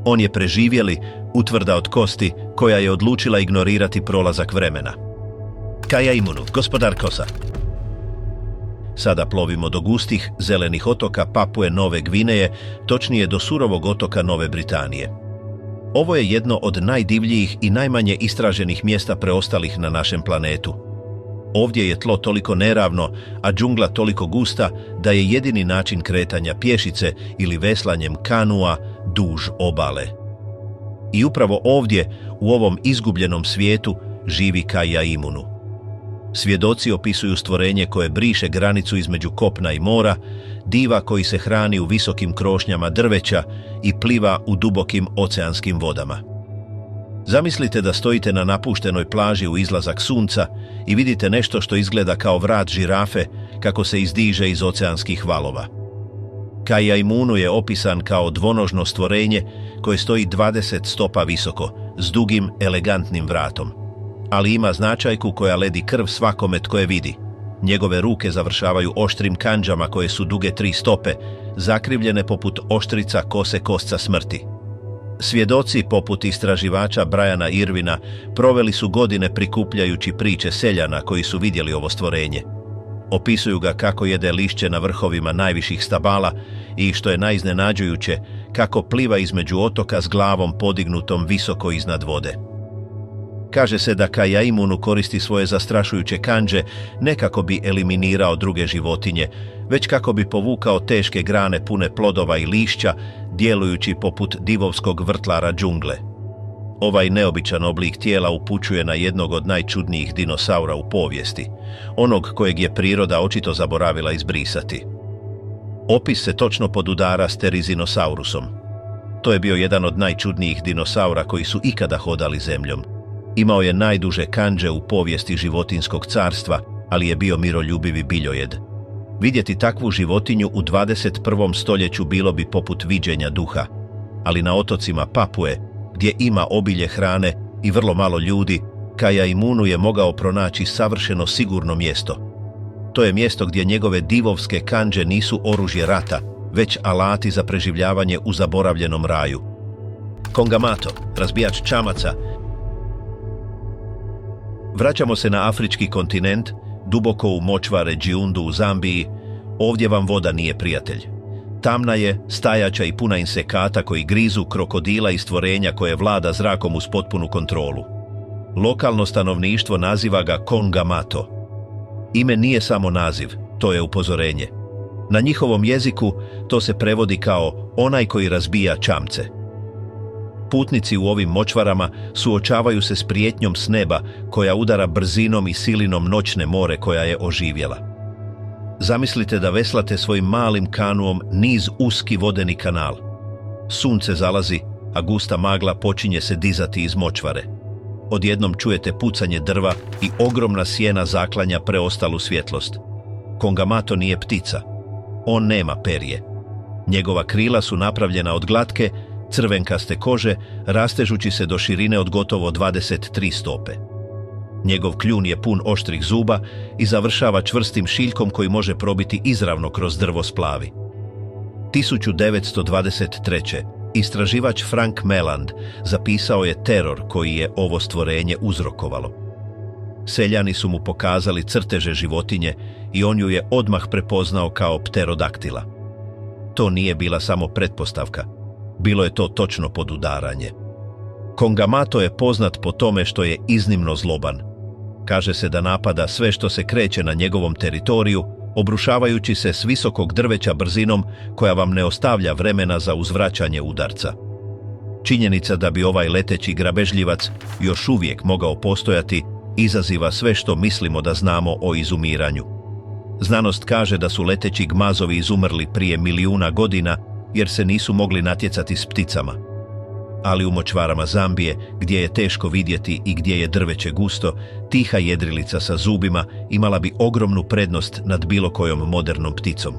On je preživjeli, utvrda od kosti, koja je odlučila ignorirati prolazak vremena. Kajaimunu, gospodar Kosa. Sada plovimo do gustih, zelenih otoka Papue Nove Gvineje, točnije do surovog otoka Nove Britanije. Ovo je jedno od najdivljijih i najmanje istraženih mjesta preostalih na našem planetu. Ovdje je tlo toliko neravno, a džungla toliko gusta da je jedini način kretanja pješice ili veslanjem kanua duž obale. I upravo ovdje, u ovom izgubljenom svijetu, živi Kajaimunu. Svjedoci opisuju stvorenje koje briše granicu između kopna i mora, diva koji se hrani u visokim krošnjama drveća i pliva u dubokim oceanskim vodama. Zamislite da stojite na napuštenoj plaži u izlazak sunca i vidite nešto što izgleda kao vrat žirafe kako se izdiže iz oceanskih valova. Kajaimunu je opisan kao dvonožno stvorenje koje stoji 20 stopa visoko, s dugim, elegantnim vratom. Ali ima značajku koja ledi krv svakome tko je vidi. Njegove ruke završavaju oštrim kandžama koje su duge 3 stope, zakrivljene poput oštrica kose kosca smrti. Svjedoci poput istraživača Briana Irvina proveli su godine prikupljajući priče seljana koji su vidjeli ovo stvorenje. Opisuju ga kako jede lišće na vrhovima najviših stabala i, što je najiznenađujuće, kako pliva između otoka s glavom podignutom visoko iznad vode. Kaže se da Kajaimunu koristi svoje zastrašujuće kandže ne kako bi eliminirao druge životinje, već kako bi povukao teške grane pune plodova i lišća, djelujući poput divovskog vrtlara džungle. Ovaj neobičan oblik tijela upućuje na jednog od najčudnijih dinosaura u povijesti, onog kojeg je priroda očito zaboravila izbrisati. Opis se točno podudara s Terizinosaurusom. To je bio jedan od najčudnijih dinosaura koji su ikada hodali zemljom. Imao je najduže kandže u povijesti životinjskog carstva, ali je bio miroljubivi biljojed. Vidjeti takvu životinju u 21. stoljeću bilo bi poput viđenja duha, ali na otocima Papue, gdje ima obilje hrane i vrlo malo ljudi, Kajaimunu je mogao pronaći savršeno sigurno mjesto. To je mjesto gdje njegove divovske kandže nisu oružje rata, već alati za preživljavanje u zaboravljenom raju. Kongamato, razbijač čamaca. Vraćamo se na afrički kontinent, duboko u močvare Džiundu u Zambiji. Ovdje vam voda nije prijatelj. Tamna je, stajača i puna insekata koji grizu, krokodila i stvorenja koje vlada zrakom uz potpunu kontrolu. Lokalno stanovništvo naziva ga Kongamato. Ime nije samo naziv, to je upozorenje. Na njihovom jeziku to se prevodi kao onaj koji razbija čamce. Putnici u ovim močvarama suočavaju se s prijetnjom s neba koja udara brzinom i silinom noćne more koja je oživjela. Zamislite da veslate svojim malim kanuom niz uski vodeni kanal. Sunce zalazi, a gusta magla počinje se dizati iz močvare. Odjednom čujete pucanje drva i ogromna sjena zaklanja preostalu svjetlost. Kongamato nije ptica. On nema perje. Njegova krila su napravljena od glatke, crvenkaste kože, rastežući se do širine od gotovo 23 stope. Njegov kljun je pun oštrih zuba i završava čvrstim šiljkom koji može probiti izravno kroz drvo splavi. 1923. istraživač Frank Meland zapisao je teror koji je ovo stvorenje uzrokovalo. Seljani su mu pokazali crteže životinje i on ju je odmah prepoznao kao pterodaktila. To nije bila samo pretpostavka, bilo je to točno podudaranje. Kongamato je poznat po tome što je iznimno zloban. Kaže se da napada sve što se kreće na njegovom teritoriju, obrušavajući se s visokog drveća brzinom koja vam ne ostavlja vremena za uzvraćanje udarca. Činjenica da bi ovaj leteći grabežljivac još uvijek mogao postojati izaziva sve što mislimo da znamo o izumiranju. Znanost kaže da su leteći gmazovi izumrli prije milijuna godina jer se nisu mogli natjecati s pticama. Ali u močvarama Zambije, gdje je teško vidjeti i gdje je drveće gusto, tiha jedrilica sa zubima imala bi ogromnu prednost nad bilo kojom modernom pticom.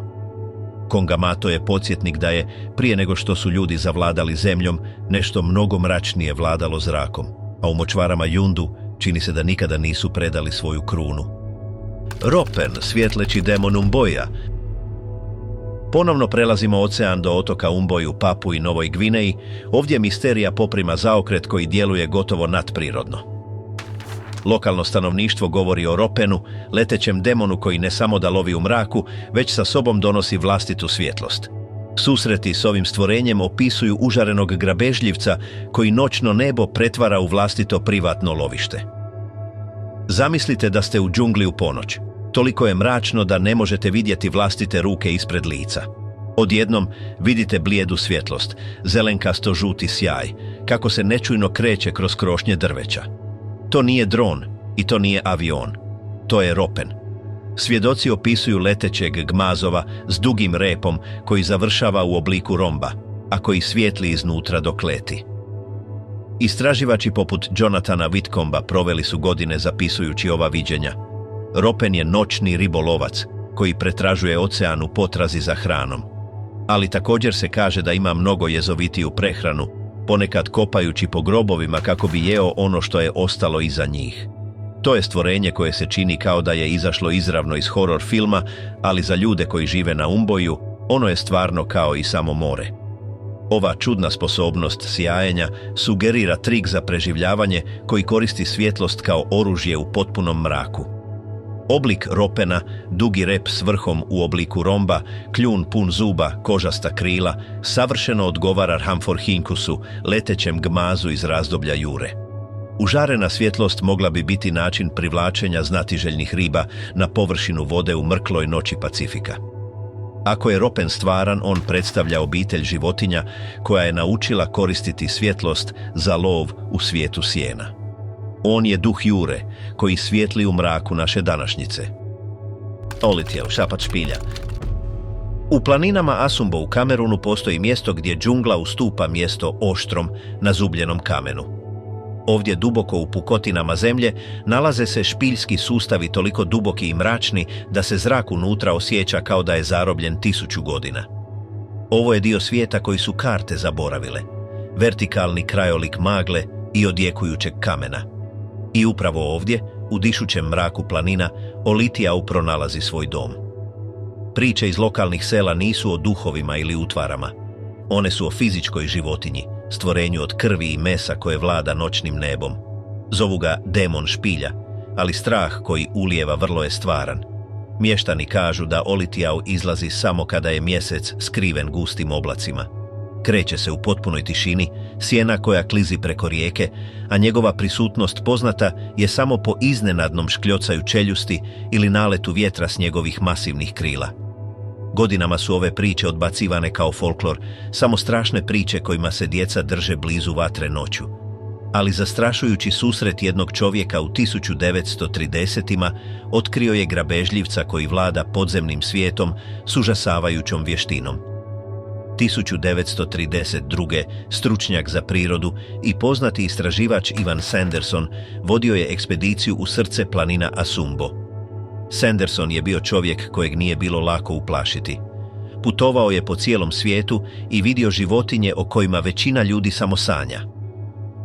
Kongamato je podsjetnik da je, prije nego što su ljudi zavladali zemljom, nešto mnogo mračnije vladalo zrakom, a u močvarama Jundu čini se da nikada nisu predali svoju krunu. Ropen, svjetleći demon Umboja. Ponovno prelazimo ocean do otoka Umboj u Papui i Novoj Gvineji. Ovdje misterija poprima zaokret koji djeluje gotovo nadprirodno. Lokalno stanovništvo govori o Ropenu, letećem demonu koji ne samo da lovi u mraku, već sa sobom donosi vlastitu svjetlost. Susreti s ovim stvorenjem opisuju užarenog grabežljivca koji noćno nebo pretvara u vlastito privatno lovište. Zamislite da ste u džungli u ponoć. Toliko je mračno da ne možete vidjeti vlastite ruke ispred lica. Odjednom vidite blijedu svjetlost, zelenkasto-žuti sjaj, kako se nečujno kreće kroz krošnje drveća. To nije dron i to nije avion. To je Ropen. Svjedoci opisuju letećeg gmazova s dugim repom koji završava u obliku romba, a koji svijetli iznutra dok leti. Istraživači poput Jonathana Whitcomba proveli su godine zapisujući ova viđenja. Ropen je noćni ribolovac koji pretražuje ocean u potrazi za hranom. Ali također se kaže da ima mnogo jezovitiju prehranu, ponekad kopajući po grobovima kako bi jeo ono što je ostalo iza njih. To je stvorenje koje se čini kao da je izašlo izravno iz horor filma, ali za ljude koji žive na Umboju, ono je stvarno kao i samo more. Ova čudna sposobnost sjajenja sugerira trik za preživljavanje koji koristi svjetlost kao oružje u potpunom mraku. Oblik Ropena, dugi rep s vrhom u obliku romba, kljun pun zuba, kožasta krila, savršeno odgovara Rhamphorhynchusu, letećem gmazu iz razdoblja Jure. Užarena svjetlost mogla bi biti način privlačenja znatiželjnih riba na površinu vode u mrkloj noći Pacifika. Ako je Ropen stvaran, on predstavlja obitelj životinja koja je naučila koristiti svjetlost za lov u svijetu sjena. On je duh Jure, koji svijetli u mraku naše današnjice. Olitjev, šapat špilja. U planinama Asumbo u Kamerunu postoji mjesto gdje džungla ustupa mjesto oštrom na zubljenom kamenu. Ovdje duboko u pukotinama zemlje nalaze se špiljski sustavi toliko duboki i mračni da se zrak unutra osjeća kao da je zarobljen 1000 godina. Ovo je dio svijeta koji su karte zaboravile. Vertikalni krajolik magle i odjekujućeg kamena. I upravo ovdje, u dišućem mraku planina, Olitijau pronalazi svoj dom. Priče iz lokalnih sela nisu o duhovima ili utvarama. One su o fizičkoj životinji, stvorenju od krvi i mesa koje vlada noćnim nebom. Zovu ga demon špilja, ali strah koji ulijeva vrlo je stvaran. Mještani kažu da Olitijau izlazi samo kada je mjesec skriven gustim oblacima. Kreće se u potpunoj tišini, sjena koja klizi preko rijeke, a njegova prisutnost poznata je samo po iznenadnom škljocaju čeljusti ili naletu vjetra s njegovih masivnih krila. Godinama su ove priče odbacivane kao folklor, samo strašne priče kojima se djeca drže blizu vatre noću. Ali zastrašujući susret jednog čovjeka u 1930-ima otkrio je grabežljivca koji vlada podzemnim svijetom s užasavajućom vještinom. 1932. stručnjak za prirodu i poznati istraživač Ivan Sanderson vodio je ekspediciju u srce planina Asumbo. Sanderson je bio čovjek kojeg nije bilo lako uplašiti. Putovao je po cijelom svijetu i vidio životinje o kojima većina ljudi samo sanja.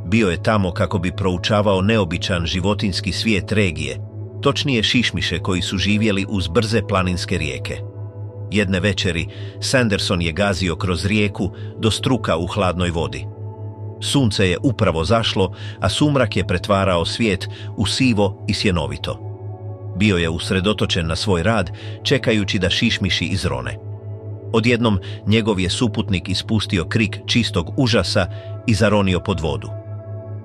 Bio je tamo kako bi proučavao neobičan životinjski svijet regije, točnije šišmiše koji su živjeli uz brze planinske rijeke. Jedne večeri Sanderson je gazio kroz rijeku do struka u hladnoj vodi. Sunce je upravo zašlo, a sumrak je pretvarao svijet u sivo i sjenovito. Bio je usredotočen na svoj rad, čekajući da šišmiši izrone. Odjednom njegov je suputnik ispustio krik čistog užasa i zaronio pod vodu.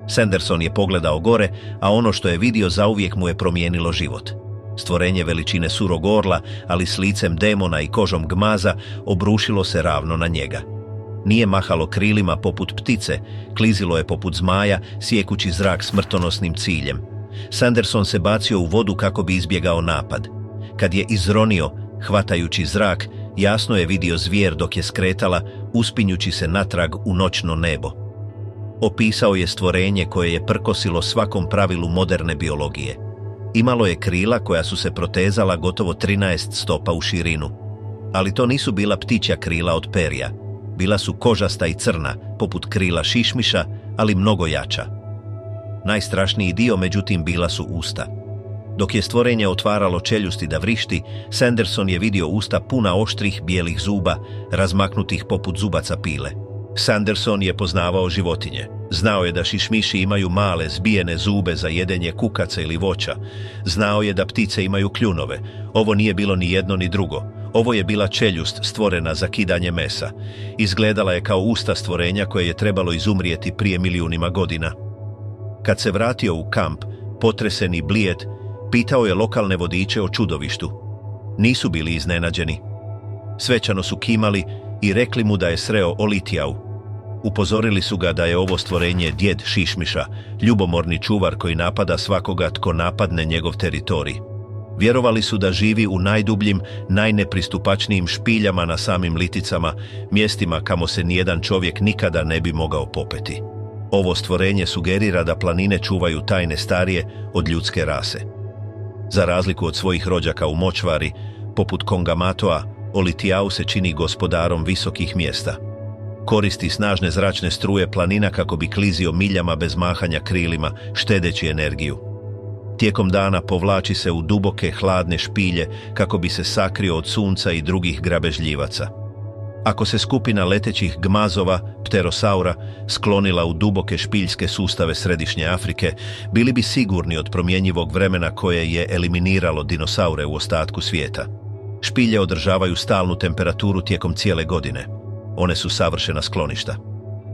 Sanderson je pogledao gore, a ono što je vidio zauvijek mu je promijenilo život. Stvorenje veličine surog orla, ali s licem demona i kožom gmaza, obrušilo se ravno na njega. Nije mahalo krilima poput ptice, klizilo je poput zmaja, sjekući zrak smrtonosnim ciljem. Sanderson se bacio u vodu kako bi izbjegao napad. Kad je izronio, hvatajući zrak, jasno je vidio zvijer dok je skretala, uspinjući se natrag u noćno nebo. Opisao je stvorenje koje je prkosilo svakom pravilu moderne biologije. Imalo je krila koja su se protezala gotovo 13 stopa u širinu. Ali to nisu bila ptičja krila od perja. Bila su kožasta i crna, poput krila šišmiša, ali mnogo jača. Najstrašniji dio, međutim, bila su usta. Dok je stvorenje otvaralo čeljusti da vrišti, Sanderson je vidio usta puna oštrih bijelih zuba, razmaknutih poput zubaca pile. Sanderson je poznavao životinje. Znao je da šišmiši imaju male, zbijene zube za jedenje kukaca ili voća. Znao je da ptice imaju kljunove. Ovo nije bilo ni jedno ni drugo. Ovo je bila čeljust stvorena za kidanje mesa. Izgledala je kao usta stvorenja koje je trebalo izumrijeti prije milijunima godina. Kad se vratio u kamp, potresen i blijed, pitao je lokalne vodiče o čudovištu. Nisu bili iznenađeni. Svečano su kimali i rekli mu da je sreo Olitijau. Upozorili su ga da je ovo stvorenje djed šišmiša, ljubomorni čuvar koji napada svakoga tko napadne njegov teritorij. Vjerovali su da živi u najdubljim, najnepristupačnijim špiljama na samim liticama, mjestima kamo se nijedan čovjek nikada ne bi mogao popeti. Ovo stvorenje sugerira da planine čuvaju tajne starije od ljudske rase. Za razliku od svojih rođaka u močvari, poput Kongamatoa, Olitijau se čini gospodarom visokih mjesta. Koristi snažne zračne struje planina kako bi klizio miljama bez mahanja krilima, štedeći energiju. Tijekom dana povlači se u duboke, hladne špilje kako bi se sakrio od sunca i drugih grabežljivaca. Ako se skupina letećih gmazova, pterosaura, sklonila u duboke špiljske sustave Središnje Afrike, bili bi sigurni od promjenjivog vremena koje je eliminiralo dinosaure u ostatku svijeta. Špilje održavaju stalnu temperaturu tijekom cijele godine. One su savršena skloništa.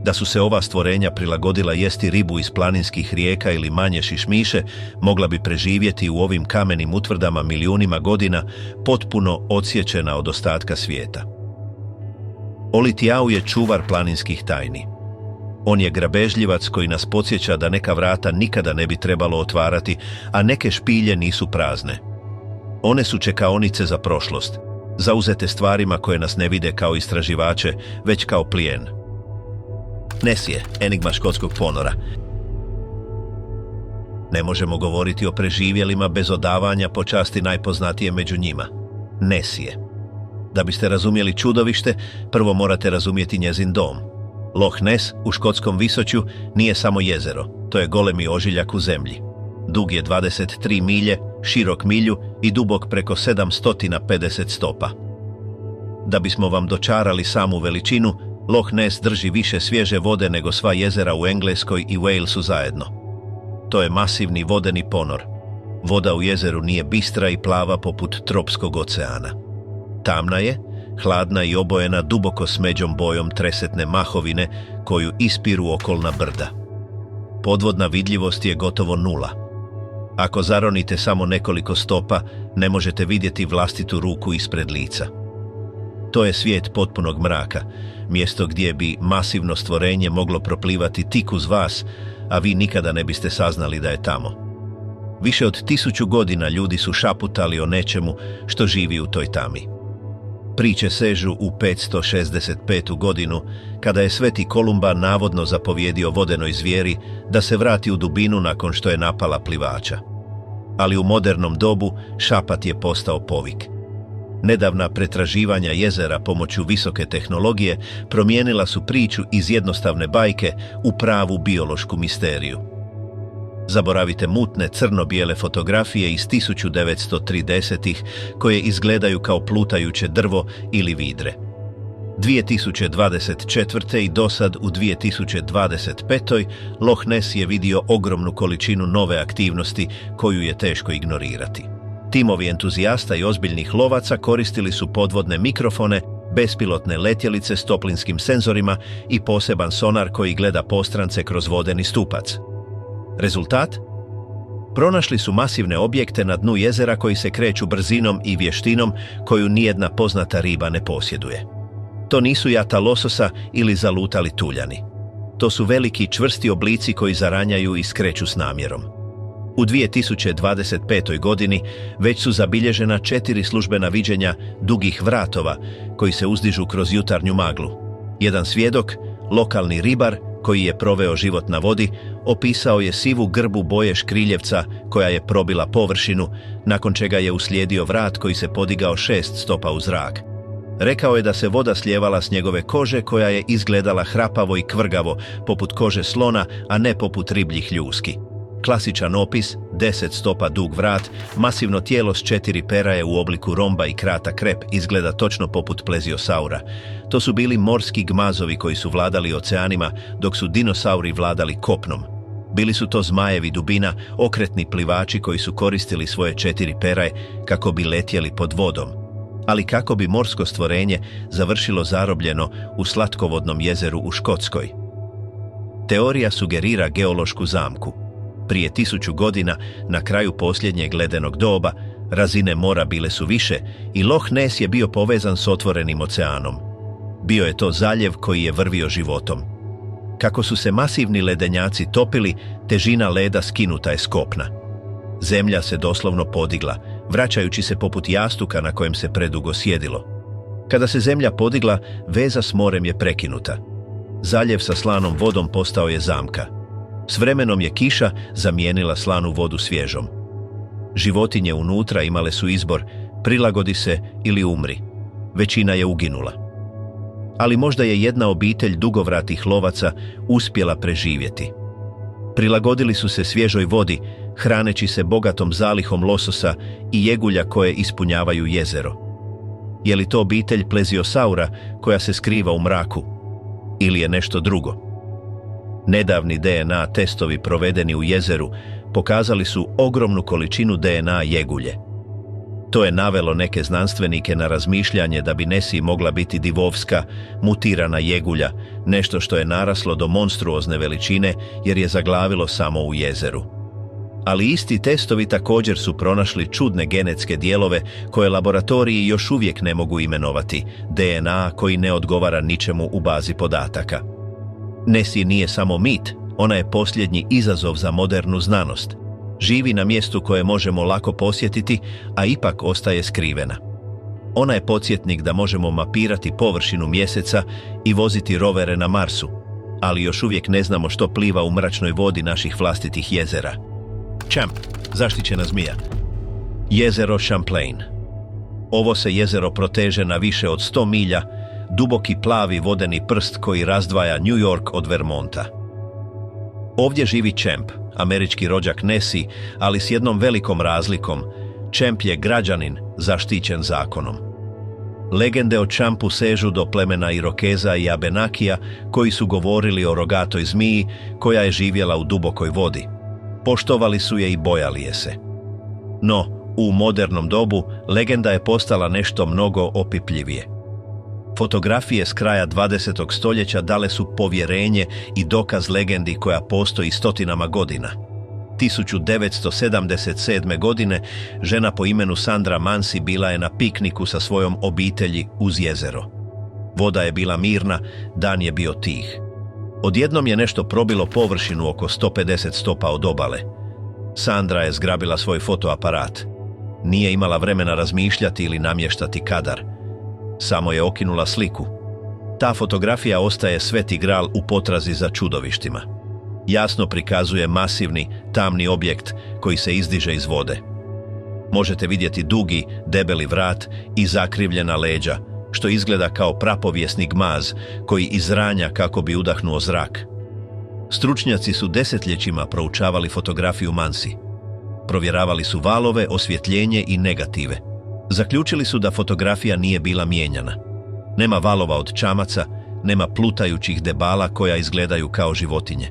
Da su se ova stvorenja prilagodila jesti ribu iz planinskih rijeka ili manje šišmiše, mogla bi preživjeti u ovim kamenim utvrdama milijunima godina, potpuno odsječena od ostatka svijeta. Olitijau je čuvar planinskih tajni. On je grabežljivac koji nas podsjeća da neka vrata nikada ne bi trebalo otvarati, a neke špilje nisu prazne. One su čekaonice za prošlost, zauzete stvarima koje nas ne vide kao istraživače, već kao plijen. Nesije, enigma škotskog ponora. Ne možemo govoriti o preživjelima bez odavanja počasti najpoznatije među njima. Nesije. Da biste razumjeli čudovište, prvo morate razumjeti njezin dom. Loch Ness u škotskom visoću nije samo jezero, to je golemi ožiljak u zemlji. Dug je 23 milje, širok milju i dubok preko 750 stopa. Da bismo vam dočarali samu veličinu, Loch Ness drži više svježe vode nego sva jezera u Engleskoj i Walesu zajedno. To je masivni vodeni ponor. Voda u jezeru nije bistra i plava poput tropskog oceana. Tamna je, hladna i obojena duboko smeđom bojom tresetne mahovine koju ispiru okolna brda. Podvodna vidljivost je gotovo nula. Ako zaronite samo nekoliko stopa, ne možete vidjeti vlastitu ruku ispred lica. To je svijet potpunog mraka, mjesto gdje bi masivno stvorenje moglo proplivati tik uz vas, a vi nikada ne biste saznali da je tamo. Više od 1000 godina ljudi su šaputali o nečemu što živi u toj tami. Priče sežu u 565. godinu, kada je Sveti Kolumba navodno zapovjedio vodenoj zvijeri da se vrati u dubinu nakon što je napala plivača. Ali u modernom dobu šapat je postao povik. Nedavna pretraživanja jezera pomoću visoke tehnologije promijenila su priču iz jednostavne bajke u pravu biološku misteriju. Zaboravite mutne crno-bijele fotografije iz 1930-ih koje izgledaju kao plutajuće drvo ili vidre. 2024. i dosad u 2025. Loch Ness je vidio ogromnu količinu nove aktivnosti koju je teško ignorirati. Timovi entuzijasta i ozbiljnih lovaca koristili su podvodne mikrofone, bespilotne letjelice s toplinskim senzorima i poseban sonar koji gleda postrance kroz vodeni stupac. Rezultat? Pronašli su masivne objekte na dnu jezera koji se kreću brzinom i vještinom koju nijedna poznata riba ne posjeduje. To nisu jata lososa ili zalutali tuljani. To su veliki čvrsti oblici koji zaranjaju i skreću s namjerom. U 2025. godini već su zabilježena 4 službena viđenja dugih vratova koji se uzdižu kroz jutarnju maglu. Jedan svjedok, lokalni ribar koji je proveo život na vodi, opisao je sivu grbu boje škriljevca koja je probila površinu, nakon čega je uslijedio vrat koji se podigao 6 stopa u zrak. Rekao je da se voda slijevala s njegove kože koja je izgledala hrapavo i kvrgavo, poput kože slona, a ne poput ribljih ljuski. Klasičan opis, 10 stopa dug vrat, masivno tijelo s 4 peraje u obliku romba i kratak rep izgleda točno poput pleziosaura. To su bili morski gmazovi koji su vladali oceanima, dok su dinosauri vladali kopnom. Bili su to zmajevi dubina, okretni plivači koji su koristili svoje 4 peraje kako bi letjeli pod vodom. Ali kako bi morsko stvorenje završilo zarobljeno u slatkovodnom jezeru u Škotskoj? Teorija sugerira geološku zamku. Prije 1000 godina, na kraju posljednjeg ledenog doba, razine mora bile su više i Loch Ness je bio povezan s otvorenim oceanom. Bio je to zaljev koji je vrvio životom. Kako su se masivni ledenjaci topili, težina leda skinuta je s kopna. Zemlja se doslovno podigla, vraćajući se poput jastuka na kojem se predugo sjedilo. Kada se zemlja podigla, veza s morem je prekinuta. Zaljev sa slanom vodom postao je zamka. S vremenom je kiša zamijenila slanu vodu svježom. Životinje unutra imale su izbor, prilagodi se ili umri. Većina je uginula. Ali možda je jedna obitelj dugovratih lovaca uspjela preživjeti. Prilagodili su se svježoj vodi, hraneći se bogatom zalihom lososa i jegulja koje ispunjavaju jezero. Je li to obitelj pleziosaura koja se skriva u mraku? Ili je nešto drugo? Nedavni DNA testovi provedeni u jezeru pokazali su ogromnu količinu DNA jegulje. To je navelo neke znanstvenike na razmišljanje da bi Nessie mogla biti divovska, mutirana jegulja, nešto što je naraslo do monstruozne veličine jer je zaglavilo samo u jezeru. Ali isti testovi također su pronašli čudne genetske dijelove koje laboratoriji još uvijek ne mogu imenovati, DNA koji ne odgovara ničemu u bazi podataka. Nessie nije samo mit, ona je posljednji izazov za modernu znanost. Živi na mjestu koje možemo lako posjetiti, a ipak ostaje skrivena. Ona je podsjetnik da možemo mapirati površinu mjeseca i voziti rovere na Marsu, ali još uvijek ne znamo što pliva u mračnoj vodi naših vlastitih jezera. Champ, zaštićena zmija. Jezero Champlain. Ovo se jezero proteže na više od 100 milja, duboki plavi vodeni prst koji razdvaja New York od Vermonta. Ovdje živi Champ, američki rođak Nessie, ali s jednom velikom razlikom. Champ je građanin zaštićen zakonom. Legende o Champu sežu do plemena Irokeza i Abenakija koji su govorili o rogatoj zmiji koja je živjela u dubokoj vodi. Poštovali su je i bojali je se. No, u modernom dobu legenda je postala nešto mnogo opipljivije. Fotografije s kraja 20. stoljeća dale su povjerenje i dokaz legendi koja postoji stotinama godina. 1977. godine žena po imenu Sandra Mansi bila je na pikniku sa svojom obitelji uz jezero. Voda je bila mirna, dan je bio tih. Odjednom je nešto probilo površinu oko 150 stopa od obale. Sandra je zgrabila svoj fotoaparat. Nije imala vremena razmišljati ili namještati kadar. Samo je okinula sliku. Ta fotografija ostaje sveti gral u potrazi za čudovištima. Jasno prikazuje masivni, tamni objekt koji se izdiže iz vode. Možete vidjeti dugi, debeli vrat i zakrivljena leđa, što izgleda kao prapovjesni gmaz koji izranja kako bi udahnuo zrak. Stručnjaci su desetljećima proučavali fotografiju Mansi. Provjeravali su valove, osvjetljenje i negative. Zaključili su da fotografija nije bila mijenjana. Nema valova od čamaca, nema plutajućih debala koja izgledaju kao životinje.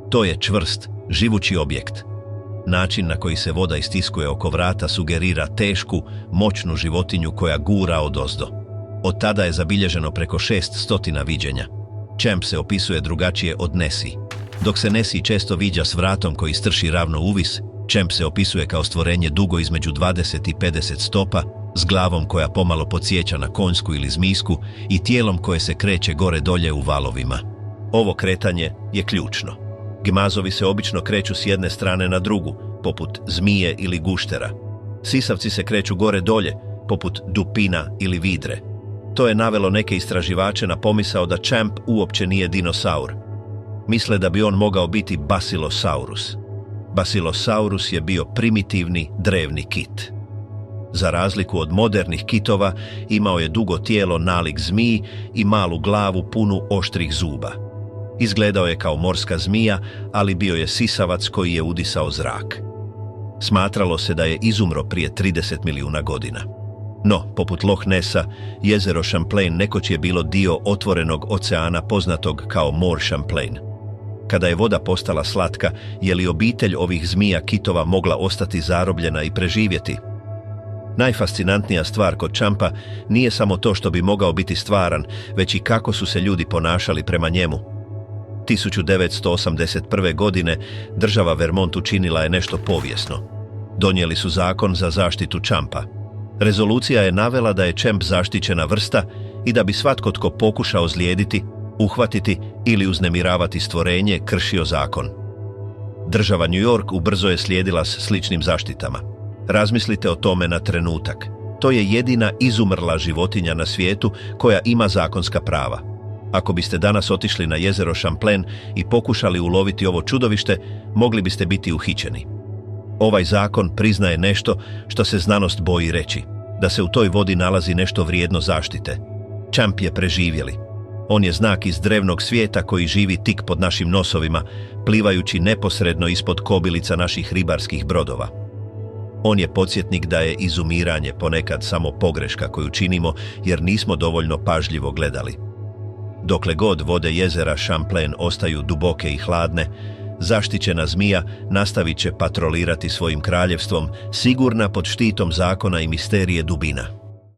To je čvrst, živući objekt. Način na koji se voda istiskuje oko vrata sugerira tešku, moćnu životinju koja gura odozdo. Od tada je zabilježeno preko 600 viđenja. Champ se opisuje drugačije od Nessie. Dok se Nessie često viđa s vratom koji strši ravno uvis, Champ se opisuje kao stvorenje dugo između 20 i 50 stopa, s glavom koja pomalo podsjeća na konjsku ili zmijsku i tijelom koje se kreće gore dolje u valovima. Ovo kretanje je ključno. Gmazovi se obično kreću s jedne strane na drugu, poput zmije ili guštera. Sisavci se kreću gore dolje, poput dupina ili vidre. To je navelo neke istraživače na pomisao da Champ uopće nije dinosaur. Misle da bi on mogao biti Basilosaurus. Basilosaurus je bio primitivni drevni kit. Za razliku od modernih kitova, imao je dugo tijelo nalik zmiji i malu glavu punu oštrih zuba. Izgledao je kao morska zmija, ali bio je sisavac koji je udisao zrak. Smatralo se da je izumro prije 30 milijuna godina. No, poput Loch Nessa, jezero Champlain nekoć je bilo dio otvorenog oceana poznatog kao More Champlain. Kada je voda postala slatka, je li obitelj ovih zmija kitova mogla ostati zarobljena i preživjeti? Najfascinantnija stvar kod Champa nije samo to što bi mogao biti stvaran, već i kako su se ljudi ponašali prema njemu. 1981. godine država Vermont učinila je nešto povijesno. Donijeli su zakon za zaštitu Champa. Rezolucija je navela da je Champ zaštićena vrsta i da bi svatko tko pokuša ozlijediti, uhvatiti ili uznemiravati stvorenje kršio zakon. Država New York ubrzo je slijedila s sličnim zaštitama. Razmislite o tome na trenutak. To je jedina izumrla životinja na svijetu koja ima zakonska prava. Ako biste danas otišli na jezero Champlain i pokušali uloviti ovo čudovište, mogli biste biti uhićeni. Ovaj zakon priznaje nešto što se znanost boji reći, da se u toj vodi nalazi nešto vrijedno zaštite. Champ je preživjeli. On je znak iz drevnog svijeta koji živi tik pod našim nosovima, plivajući neposredno ispod kobilica naših ribarskih brodova. On je podsjetnik da je izumiranje ponekad samo pogreška koju činimo jer nismo dovoljno pažljivo gledali. Dokle god vode jezera Champlain ostaju duboke i hladne, zaštićena zmija nastavit će patrolirati svojim kraljevstvom, sigurna pod štitom zakona i misterije dubina.